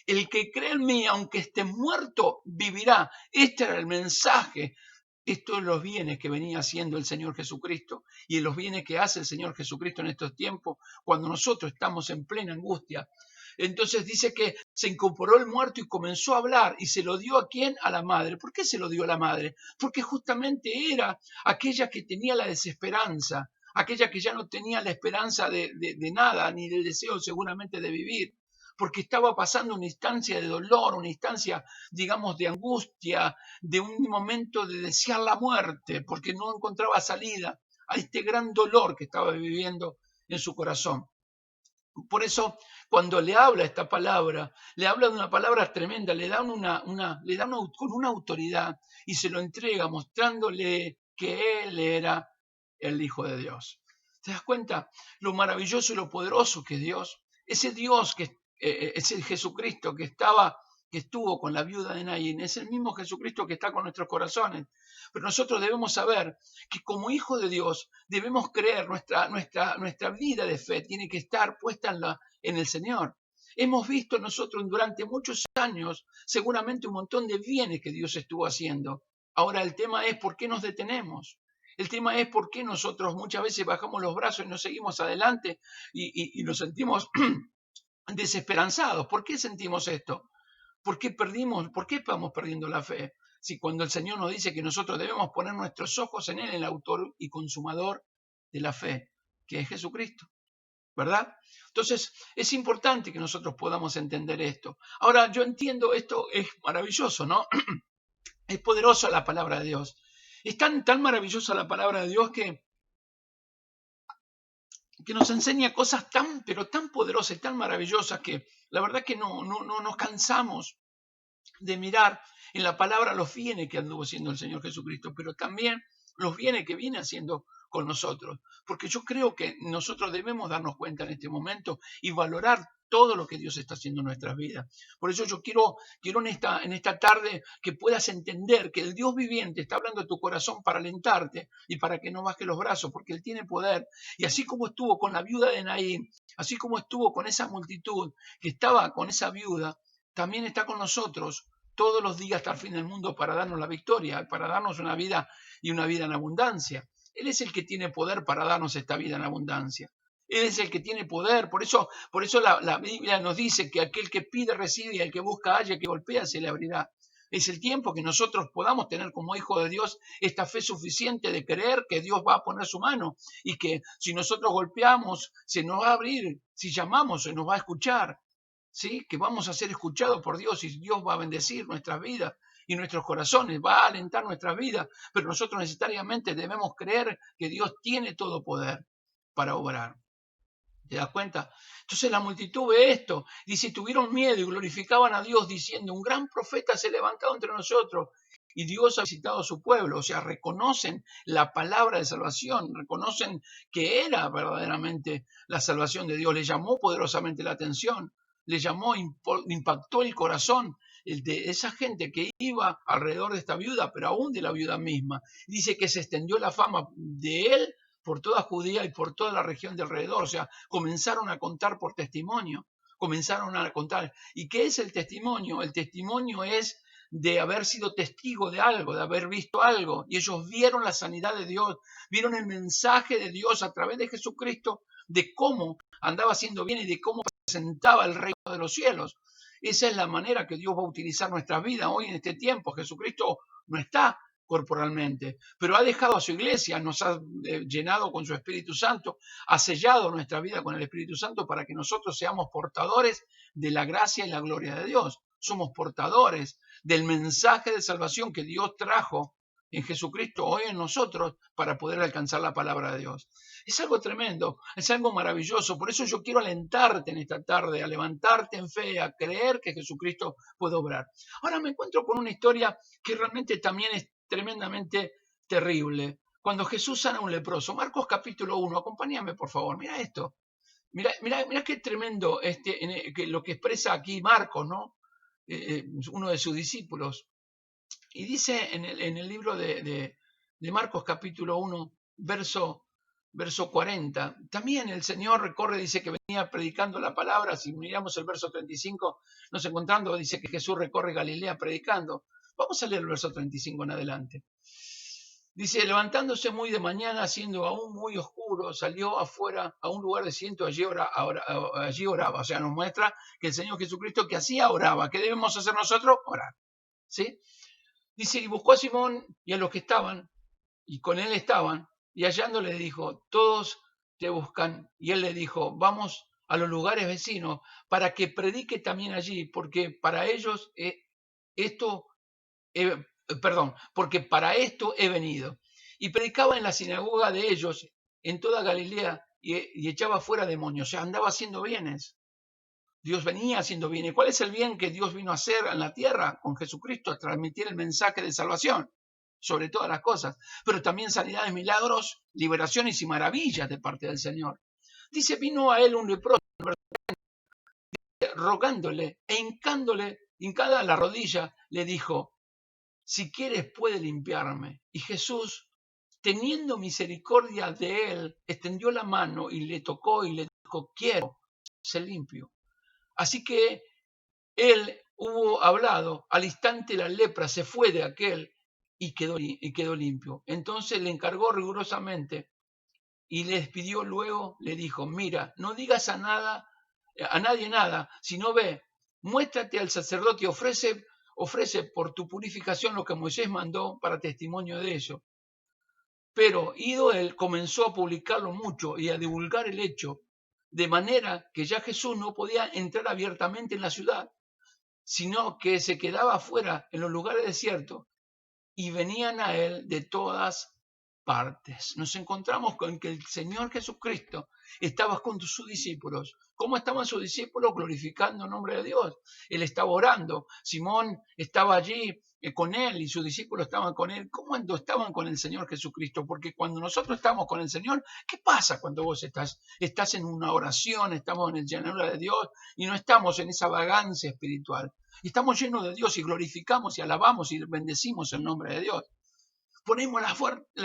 El que cree en mí, aunque esté muerto, vivirá. Este era el mensaje. Estos son los bienes que venía haciendo el Señor Jesucristo y los bienes que hace el Señor Jesucristo en estos tiempos cuando nosotros estamos en plena angustia. Entonces dice que se incorporó el muerto y comenzó a hablar y se lo dio ¿a quién? A la madre. ¿Por qué se lo dio a la madre? Porque justamente era aquella que tenía la desesperanza, aquella que ya no tenía la esperanza de nada, ni del deseo seguramente de vivir, porque estaba pasando una instancia de dolor, una instancia, digamos, de angustia, de un momento de desear la muerte, porque no encontraba salida a este gran dolor que estaba viviendo en su corazón. Por eso, cuando le habla esta palabra, le habla de una palabra tremenda, le da con una autoridad y se lo entrega mostrándole que él era el Hijo de Dios. ¿Te das cuenta lo maravilloso y lo poderoso que es Dios? Ese Dios que es el Jesucristo que estuvo con la viuda de Naín, es el mismo Jesucristo que está con nuestros corazones. Pero nosotros debemos saber que como hijo de Dios debemos creer, nuestra vida de fe tiene que estar puesta en el Señor. Hemos visto nosotros durante muchos años seguramente un montón de bienes que Dios estuvo haciendo. Ahora el tema es por qué nos detenemos. El tema es por qué nosotros muchas veces bajamos los brazos y no seguimos adelante y nos sentimos desesperanzados. ¿Por qué sentimos esto? ¿Por qué vamos perdiendo la fe? Si cuando el Señor nos dice que nosotros debemos poner nuestros ojos en Él, el autor y consumador de la fe, que es Jesucristo, ¿verdad? Entonces, es importante que nosotros podamos entender esto. Ahora, yo entiendo, esto es maravilloso, ¿no? Es poderosa la palabra de Dios. Es tan maravillosa la palabra de Dios que nos enseña cosas pero tan poderosas y tan maravillosas que la verdad que no nos cansamos de mirar en la palabra los bienes que anduvo haciendo el Señor Jesucristo, pero también los bienes que viene haciendo con nosotros. Porque yo creo que nosotros debemos darnos cuenta en este momento y valorar todo lo que Dios está haciendo en nuestras vidas. Por eso yo quiero en esta tarde que puedas entender que el Dios viviente está hablando a tu corazón para alentarte y para que no bajes los brazos, porque Él tiene poder. Y así como estuvo con la viuda de Naín, así como estuvo con esa multitud que estaba con esa viuda, también está con nosotros todos los días hasta el fin del mundo para darnos la victoria, para darnos una vida y una vida en abundancia. Él es el que tiene poder para darnos esta vida en abundancia. Él es el que tiene poder. Por eso la Biblia nos dice que aquel que pide recibe y el que busca halla, que golpea se le abrirá. Es el tiempo que nosotros podamos tener como hijos de Dios esta fe suficiente de creer que Dios va a poner su mano y que si nosotros golpeamos se nos va a abrir, si llamamos se nos va a escuchar. ¿Sí? Que vamos a ser escuchados por Dios y Dios va a bendecir nuestras vidas y nuestros corazones, va a alentar nuestras vidas, pero nosotros necesariamente debemos creer que Dios tiene todo poder para obrar. ¿Te das cuenta? Entonces la multitud ve esto, dice, tuvieron miedo y glorificaban a Dios diciendo, un gran profeta se ha levantado entre nosotros y Dios ha visitado a su pueblo. O sea, reconocen la palabra de salvación, reconocen que era verdaderamente la salvación de Dios, le llamó poderosamente la atención, le llamó, impactó el corazón de esa gente que iba alrededor de esta viuda, pero aún de la viuda misma. Dice que se extendió la fama de él por toda Judea y por toda la región de alrededor. O sea, comenzaron a contar por testimonio, comenzaron a contar. ¿Y qué es el testimonio? El testimonio es de haber sido testigo de algo, de haber visto algo. Y ellos vieron la sanidad de Dios, vieron el mensaje de Dios a través de Jesucristo, de cómo andaba haciendo bien y de cómo presentaba el reino de los cielos. Esa es la manera que Dios va a utilizar nuestra vida hoy en este tiempo. Jesucristo no está corporalmente, pero ha dejado a su iglesia, nos ha llenado con su Espíritu Santo, ha sellado nuestra vida con el Espíritu Santo para que nosotros seamos portadores de la gracia y la gloria de Dios. somos portadores del mensaje de salvación que Dios trajo en Jesucristo hoy en nosotros para poder alcanzar la palabra de Dios. Es algo tremendo, es algo maravilloso. Por eso yo quiero alentarte en esta tarde, a levantarte en fe, a creer que Jesucristo puede obrar. Ahora me encuentro con una historia que realmente también es tremendamente terrible. Cuando Jesús sana a un leproso, Marcos capítulo 1, acompáñame por favor, mira esto. Mira qué tremendo lo que expresa aquí Marcos, ¿no? Uno de sus discípulos. Y dice en el libro de Marcos capítulo 1, verso 40, también el Señor recorre, dice que venía predicando la palabra. Si miramos el verso 35, nos encontrando, dice que Jesús recorre Galilea predicando. Vamos a leer el verso 35 en adelante. Dice, levantándose muy de mañana, siendo aún muy oscuro, salió afuera a un lugar desierto, allí oraba. O sea, nos muestra que el Señor Jesucristo que hacía oraba. ¿Qué debemos hacer nosotros? Orar. ¿Sí? Dice, y buscó a Simón y a los que estaban, y con él estaban, y hallándole dijo, todos te buscan. Y él le dijo, vamos a los lugares vecinos para que predique también allí, porque para ellos porque para esto he venido. Y predicaba en la sinagoga de ellos en toda Galilea y echaba fuera demonios. O sea, andaba haciendo bienes. Dios venía haciendo bienes. ¿Cuál es el bien que Dios vino a hacer en la tierra con Jesucristo? A transmitir el mensaje de salvación sobre todas las cosas. Pero también sanidades, milagros, liberaciones y maravillas de parte del Señor. Dice, vino a él un leproso rogándole e hincada la rodilla, le dijo, si quieres puede limpiarme. Y Jesús, teniendo misericordia de él, extendió la mano y le tocó y le dijo, quiero ser limpio. Así que él hubo hablado, al instante la lepra se fue de aquel y quedó limpio. Entonces le encargó rigurosamente y le despidió luego, le dijo, mira, no digas a nadie nada, sino ve, muéstrate al sacerdote y ofrece por tu purificación lo que Moisés mandó para testimonio de ello. Pero ido él comenzó a publicarlo mucho y a divulgar el hecho, de manera que ya Jesús no podía entrar abiertamente en la ciudad, sino que se quedaba afuera en los lugares desiertos y venían a él de todas partes. Nos encontramos con que el Señor Jesucristo estaba con sus discípulos. ¿Cómo estaban sus discípulos? Glorificando el nombre de Dios. Él estaba orando. Simón estaba allí con él y sus discípulos estaban con él. ¿Cómo estaban con el Señor Jesucristo? Porque cuando nosotros estamos con el Señor, ¿qué pasa cuando vos estás en una oración, estamos en el llanura de Dios y no estamos en esa vagancia espiritual? Estamos llenos de Dios y glorificamos y alabamos y bendecimos el nombre de Dios. Ponemos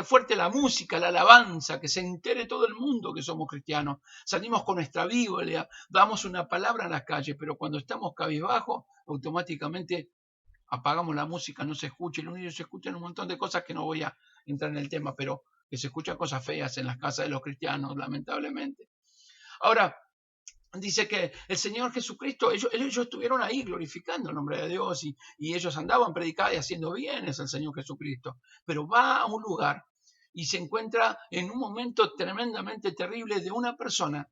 fuerte la música, la alabanza, que se entere todo el mundo que somos cristianos. Salimos con nuestra Biblia, damos una palabra en las calles, pero cuando estamos cabizbajos, automáticamente apagamos la música, no se escucha. Lo único que se escuchan un montón de cosas que no voy a entrar en el tema, pero que se escuchan cosas feas en las casas de los cristianos, lamentablemente. Ahora, dice que el Señor Jesucristo, ellos estuvieron ahí glorificando el nombre de Dios y ellos andaban predicando y haciendo bienes al Señor Jesucristo. Pero va a un lugar y se encuentra en un momento tremendamente terrible de una persona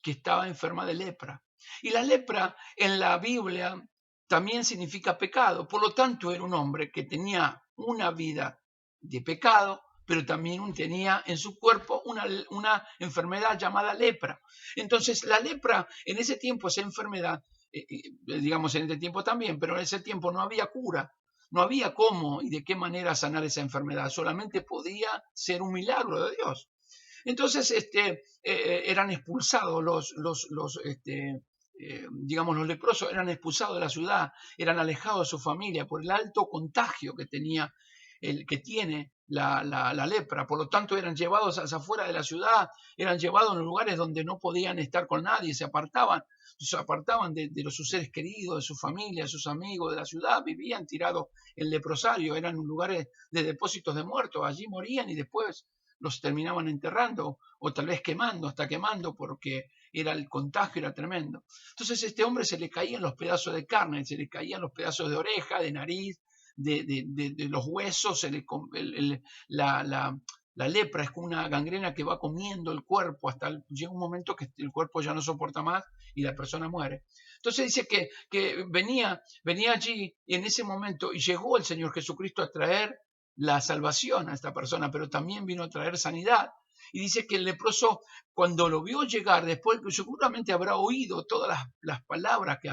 que estaba enferma de lepra. Y la lepra en la Biblia también significa pecado. Por lo tanto, era un hombre que tenía una vida de pecado, pero también tenía en su cuerpo una enfermedad llamada lepra. Entonces, la lepra, en ese tiempo, esa enfermedad, digamos en este tiempo también, pero en ese tiempo no había cura, no había cómo y de qué manera sanar esa enfermedad, solamente podía ser un milagro de Dios. Entonces, eran expulsados digamos, los leprosos eran expulsados de la ciudad, eran alejados de su familia por el alto contagio que tiene la lepra. Por lo tanto, eran llevados hacia afuera de la ciudad, eran llevados en lugares donde no podían estar con nadie, se apartaban de sus seres queridos, de su familia, de sus amigos, de la ciudad, vivían tirados en leprosario, eran lugares de depósitos de muertos, allí morían y después los terminaban enterrando o tal vez hasta quemando porque el contagio era tremendo. Entonces este hombre se le caían los pedazos de carne, se le caían los pedazos de oreja, de nariz, de los huesos, La lepra es como una gangrena que va comiendo el cuerpo llega un momento que el cuerpo ya no soporta más y la persona muere. Entonces dice que venía allí y en ese momento y llegó el Señor Jesucristo a traer la salvación a esta persona, pero también vino a traer sanidad. Y dice que el leproso, cuando lo vio llegar, después seguramente habrá oído todas las palabras que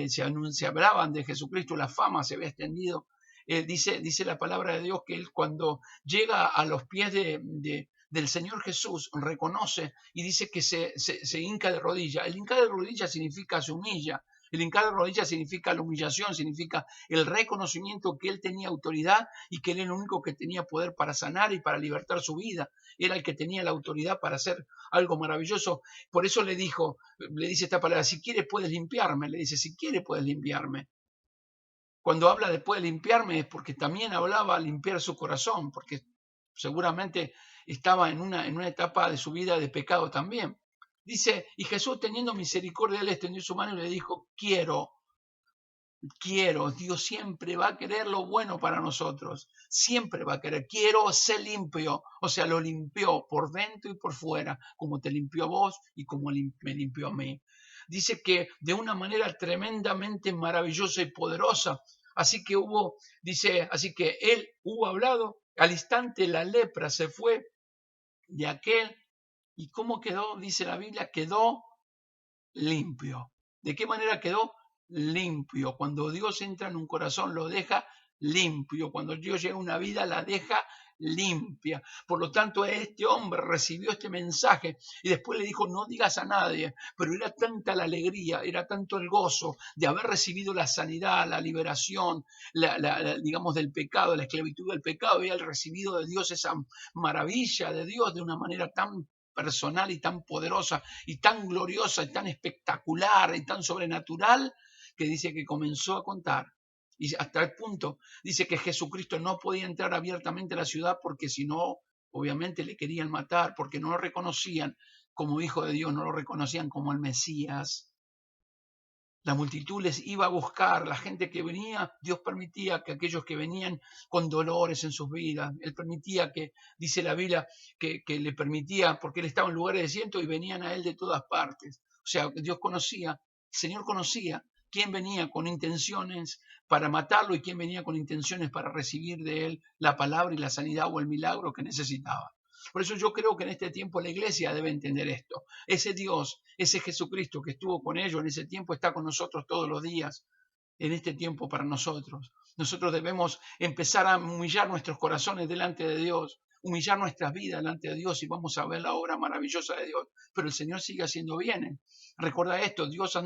se hablaban de Jesucristo, la fama se había extendido. Dice la palabra de Dios que él cuando llega a los pies del Señor Jesús, reconoce y dice que se hinca de rodilla. El hincar de rodilla significa se humilla. El hincar de rodillas significa la humillación, significa el reconocimiento que él tenía autoridad y que él era el único que tenía poder para sanar y para libertar su vida. Era el que tenía la autoridad para hacer algo maravilloso. Por eso le dice esta palabra, si quieres puedes limpiarme. Le dice, si quieres puedes limpiarme. Cuando habla de puede limpiarme es porque también hablaba limpiar su corazón, porque seguramente estaba en una etapa de su vida de pecado también. Dice, y Jesús teniendo misericordia, le extendió su mano y le dijo, quiero. Dios siempre va a querer lo bueno para nosotros, siempre va a querer, quiero ser limpio, o sea, lo limpió por dentro y por fuera, como te limpió a vos y como me limpió a mí. Dice que de una manera tremendamente maravillosa y poderosa, así que él hubo hablado, al instante la lepra se fue de aquel, y ¿cómo quedó? Dice la Biblia, quedó limpio. ¿De qué manera quedó? Limpio. Cuando Dios entra en un corazón, lo deja limpio. Cuando Dios llega a una vida, la deja limpia. Por lo tanto, este hombre recibió este mensaje y después le dijo, no digas a nadie, pero era tanta la alegría, era tanto el gozo de haber recibido la sanidad, la liberación, digamos, del pecado, la esclavitud del pecado, y había recibido de Dios esa maravilla de Dios de una manera tan personal y tan poderosa y tan gloriosa y tan espectacular y tan sobrenatural, que dice que comenzó a contar. Y hasta el punto, dice que Jesucristo no podía entrar abiertamente a la ciudad porque si no, obviamente le querían matar, porque no lo reconocían como hijo de Dios, no lo reconocían como el Mesías. La multitud les iba a buscar, la gente que venía, Dios permitía que aquellos que venían con dolores en sus vidas, Él permitía que, dice la Biblia, que le permitía, porque Él estaba en lugares de desierto y venían a Él de todas partes. O sea, Dios conocía, el Señor conocía quién venía con intenciones para matarlo y quién venía con intenciones para recibir de Él la palabra y la sanidad o el milagro que necesitaba. Por eso yo creo que en este tiempo la iglesia debe entender esto. Ese Dios, ese Jesucristo que estuvo con ellos en ese tiempo está con nosotros todos los días, en este tiempo para nosotros. Nosotros debemos empezar a humillar nuestros corazones delante de Dios, humillar nuestras vidas delante de Dios y vamos a ver la obra maravillosa de Dios. Pero el Señor sigue haciendo bien. Recuerda esto, Dios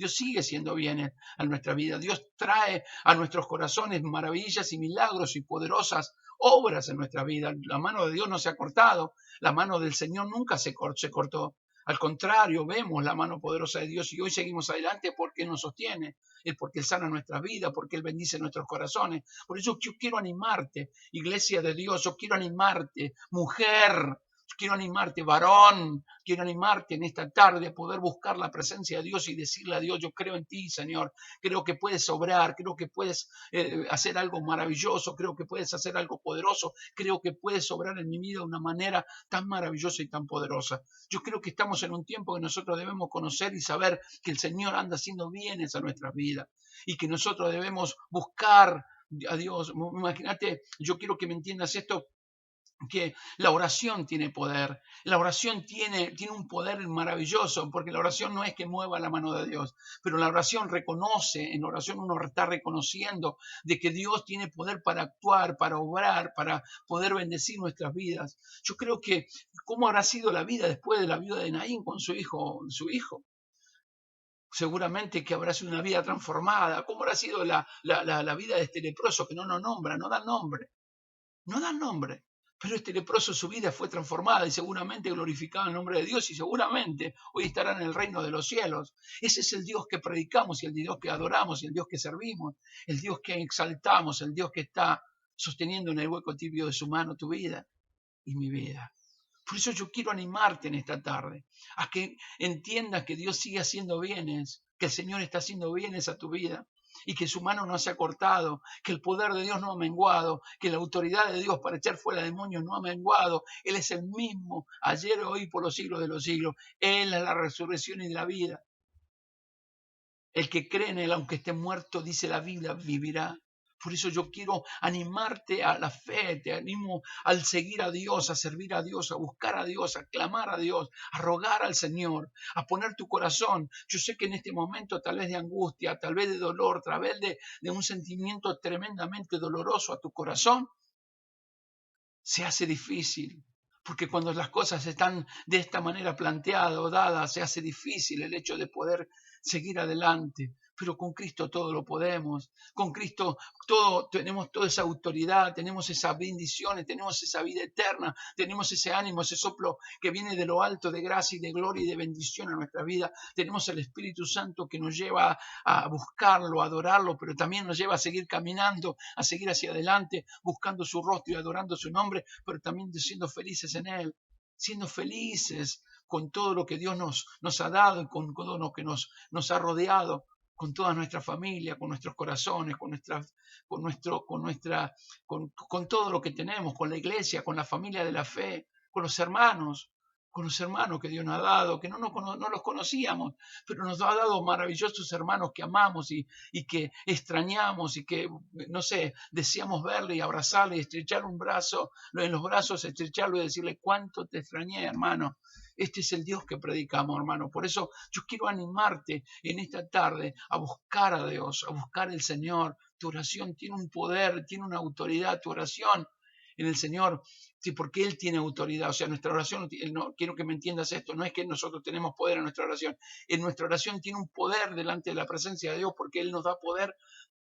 sigue siendo bien a nuestra vida. Dios trae a nuestros corazones maravillas y milagros y poderosas obras en nuestra vida. La mano de Dios no se ha cortado, la mano del Señor nunca se cortó. Al contrario, vemos la mano poderosa de Dios y hoy seguimos adelante porque Él nos sostiene, porque Él sana nuestras vidas, porque Él bendice nuestros corazones. Por eso yo quiero animarte, iglesia de Dios, yo quiero animarte, mujer, quiero animarte, varón, quiero animarte en esta tarde a poder buscar la presencia de Dios y decirle a Dios, yo creo en ti, Señor, creo que puedes obrar, creo que puedes hacer algo maravilloso, creo que puedes hacer algo poderoso, creo que puedes obrar en mi vida de una manera tan maravillosa y tan poderosa. Yo creo que estamos en un tiempo que nosotros debemos conocer y saber que el Señor anda haciendo bienes a nuestras vidas y que nosotros debemos buscar a Dios. Imagínate, yo quiero que me entiendas esto, que la oración tiene poder, la oración tiene un poder maravilloso, porque la oración no es que mueva la mano de Dios, pero la oración reconoce, en oración uno está reconociendo de que Dios tiene poder para actuar, para obrar, para poder bendecir nuestras vidas. Yo creo que, ¿cómo habrá sido la vida después de la viuda de Naín con su hijo? Seguramente que habrá sido una vida transformada. ¿Cómo habrá sido la vida de este leproso que no nos nombra, no da nombre? No dan nombre, pero este leproso su vida fue transformada y seguramente glorificaba el nombre de Dios y seguramente hoy estará en el reino de los cielos. Ese es el Dios que predicamos y el Dios que adoramos y el Dios que servimos, el Dios que exaltamos, el Dios que está sosteniendo en el hueco tibio de su mano tu vida y mi vida. Por eso yo quiero animarte en esta tarde a que entiendas que Dios sigue haciendo bienes, que el Señor está haciendo bienes a tu vida, y que su mano no se ha cortado, que el poder de Dios no ha menguado, que la autoridad de Dios para echar fuera demonios no ha menguado. Él es el mismo ayer, hoy, por los siglos de los siglos. Él es la resurrección y la vida. El que cree en Él, aunque esté muerto, dice la Biblia, vivirá. Por eso yo quiero animarte a la fe, te animo al seguir a Dios, a servir a Dios, a buscar a Dios, a clamar a Dios, a rogar al Señor, a poner tu corazón. Yo sé que en este momento, tal vez de angustia, tal vez de dolor, tal vez de un sentimiento tremendamente doloroso a tu corazón, se hace difícil. Porque cuando las cosas están de esta manera planteadas o dadas, se hace difícil el hecho de poder seguir adelante. Pero con Cristo todo lo podemos. Con Cristo tenemos toda esa autoridad, tenemos esas bendiciones, tenemos esa vida eterna, tenemos ese ánimo, ese soplo que viene de lo alto, de gracia y de gloria y de bendición a nuestra vida. Tenemos el Espíritu Santo que nos lleva a buscarlo, a adorarlo, pero también nos lleva a seguir caminando, a seguir hacia adelante, buscando su rostro y adorando su nombre, pero también siendo felices en Él, siendo felices con todo lo que Dios nos ha dado y con todo lo que nos ha rodeado, con toda nuestra familia, con nuestros corazones, con todo lo que tenemos, con la iglesia, con la familia de la fe, con los hermanos que Dios nos ha dado, que no los conocíamos, pero nos ha dado maravillosos hermanos que amamos y que extrañamos y que, no sé, deseamos verle y abrazarle y estrechar un brazo, en los brazos, estrecharlo y decirle cuánto te extrañé, hermano. Este es el Dios que predicamos, hermano. Por eso yo quiero animarte en esta tarde a buscar a Dios, a buscar al Señor. Tu oración tiene un poder, tiene una autoridad, tu oración en el Señor, sí, porque Él tiene autoridad. O sea, nuestra oración, no, quiero que me entiendas esto, no es que nosotros tenemos poder en nuestra oración. En nuestra oración tiene un poder delante de la presencia de Dios, porque Él nos da poder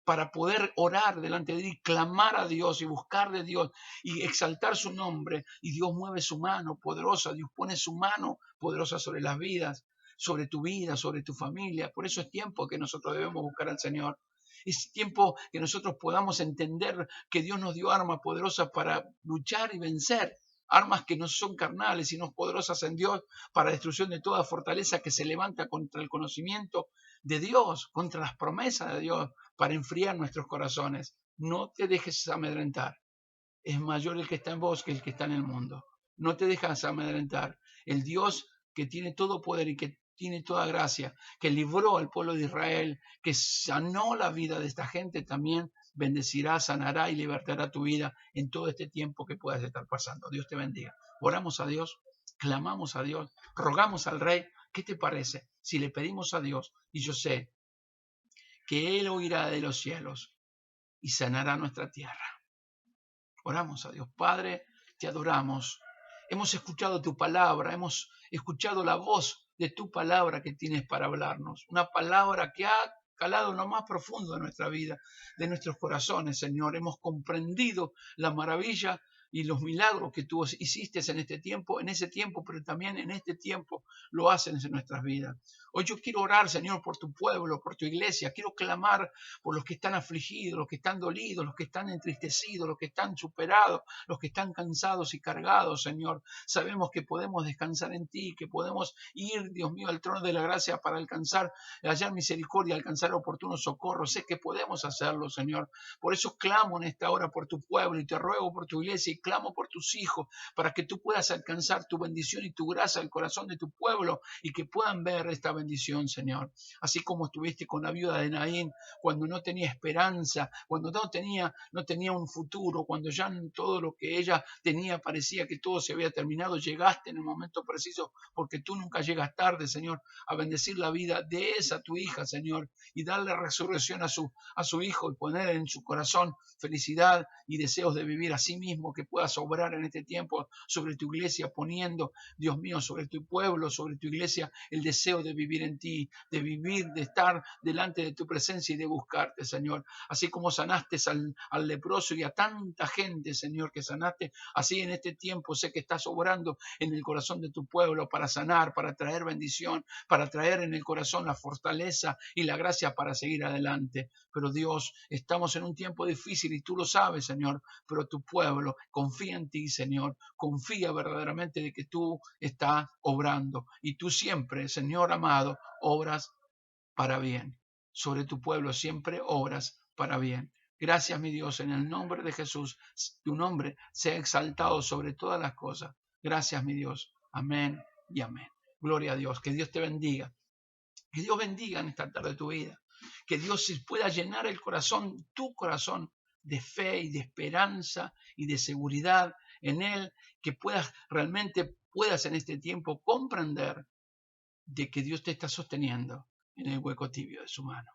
para poder orar delante de Él y clamar a Dios y buscar de Dios y exaltar su nombre. Y Dios mueve su mano poderosa, Dios pone su mano poderosa sobre las vidas, sobre tu vida, sobre tu familia. Por eso es tiempo que nosotros debemos buscar al Señor. Es tiempo que nosotros podamos entender que Dios nos dio armas poderosas para luchar y vencer. Armas que no son carnales, sino poderosas en Dios para destrucción de toda fortaleza que se levanta contra el conocimiento de Dios, contra las promesas de Dios, para enfriar nuestros corazones. No te dejes amedrentar. Es mayor el que está en vos que el que está en el mundo. No te dejes amedrentar. El Dios que tiene todo poder y que tiene toda gracia, que libró al pueblo de Israel, que sanó la vida de esta gente, también bendecirá, sanará y libertará tu vida en todo este tiempo que puedas estar pasando. Dios te bendiga. Oramos a Dios, clamamos a Dios, rogamos al Rey. ¿Qué te parece si le pedimos a Dios? Y yo sé que Él oirá de los cielos y sanará nuestra tierra. Oramos a Dios. Padre, te adoramos. Hemos escuchado tu palabra, hemos escuchado la voz de tu palabra que tienes para hablarnos. Una palabra que ha calado en lo más profundo de nuestra vida, de nuestros corazones, Señor. Hemos comprendido la maravilla y los milagros que tú hiciste en este tiempo, en ese tiempo, pero también en este tiempo lo hacen en nuestras vidas. Hoy yo quiero orar, Señor, por tu pueblo, por tu iglesia. Quiero clamar por los que están afligidos, los que están dolidos, los que están entristecidos, los que están superados, los que están cansados y cargados, Señor. Sabemos que podemos descansar en ti, que podemos ir, Dios mío, al trono de la gracia para alcanzar, hallar misericordia, alcanzar oportuno socorro. Sé que podemos hacerlo, Señor. Por eso clamo en esta hora por tu pueblo y te ruego por tu iglesia y clamo por tus hijos para que tú puedas alcanzar tu bendición y tu gracia al corazón de tu pueblo y que puedan ver esta bendición, Señor. Así como estuviste con la viuda de Naín cuando no tenía esperanza, cuando no tenía un futuro, cuando ya todo lo que ella tenía parecía que todo se había terminado, llegaste en el momento preciso, porque tú nunca llegas tarde, Señor, a bendecir la vida de esa tu hija, Señor, y darle resurrección a su hijo y poner en su corazón felicidad y deseos de vivir a sí mismo, que puedas obrar en este tiempo sobre tu iglesia, poniendo, Dios mío, sobre tu pueblo, sobre tu iglesia, el deseo de vivir en ti, de vivir, de estar delante de tu presencia y de buscarte, Señor. Así como sanaste al leproso y a tanta gente, Señor, que sanaste, así en este tiempo sé que estás obrando en el corazón de tu pueblo para sanar, para traer bendición, para traer en el corazón la fortaleza y la gracia para seguir adelante. Pero Dios, estamos en un tiempo difícil y tú lo sabes, Señor, pero tu pueblo confía en ti, Señor, confía verdaderamente de que tú estás obrando y tú siempre, Señor amado, obras para bien. sobre tu pueblo siempre obras para bien. Gracias, mi Dios, en el nombre de Jesús, tu nombre sea exaltado sobre todas las cosas. Gracias, mi Dios. Amén y amén. Gloria a Dios. Que Dios te bendiga. Que Dios bendiga en esta tarde tu vida. Que Dios pueda llenar el corazón, tu corazón, de fe y de esperanza y de seguridad en Él. Que realmente puedas en este tiempo comprender de que Dios te está sosteniendo en el hueco tibio de su mano.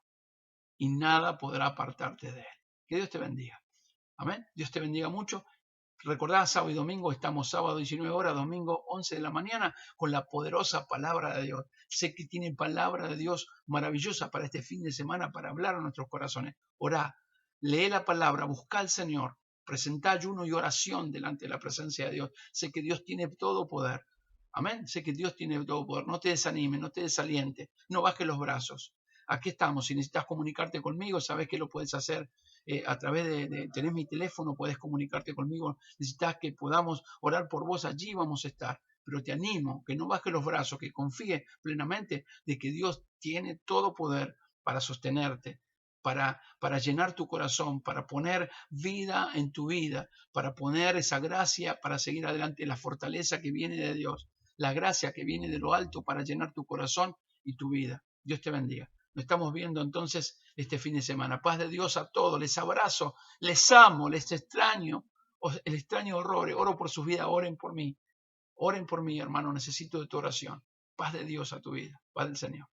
Y nada podrá apartarte de Él. Que Dios te bendiga. Amén. Dios te bendiga mucho. Recordá, sábado y domingo, estamos sábado 19 horas, domingo 11 de la mañana, con la poderosa palabra de Dios. Sé que tiene palabra de Dios maravillosa para este fin de semana, para hablar a nuestros corazones. Orá, lee la palabra, busca al Señor, presentá ayuno y oración delante de la presencia de Dios. Sé que Dios tiene todo poder. Amén. Sé que Dios tiene todo poder. No te desanimes, no te desalientes, no bajes los brazos. Aquí estamos. Si necesitas comunicarte conmigo, sabes que lo puedes hacer a través tenés mi teléfono, puedes comunicarte conmigo. Necesitas que podamos orar por vos, allí vamos a estar. Pero te animo, que no bajes los brazos, que confíe plenamente de que Dios tiene todo poder para sostenerte, para llenar tu corazón, para poner vida en tu vida, para poner esa gracia para seguir adelante, la fortaleza que viene de Dios, la gracia que viene de lo alto para llenar tu corazón y tu vida. Dios te bendiga. Nos estamos viendo entonces este fin de semana. Paz de Dios a todos. Les abrazo, les amo, les extraño. El extraño horror. Oro por sus vidas. Oren por mí. Oren por mí, hermano. Necesito de tu oración. Paz de Dios a tu vida. Paz del Señor.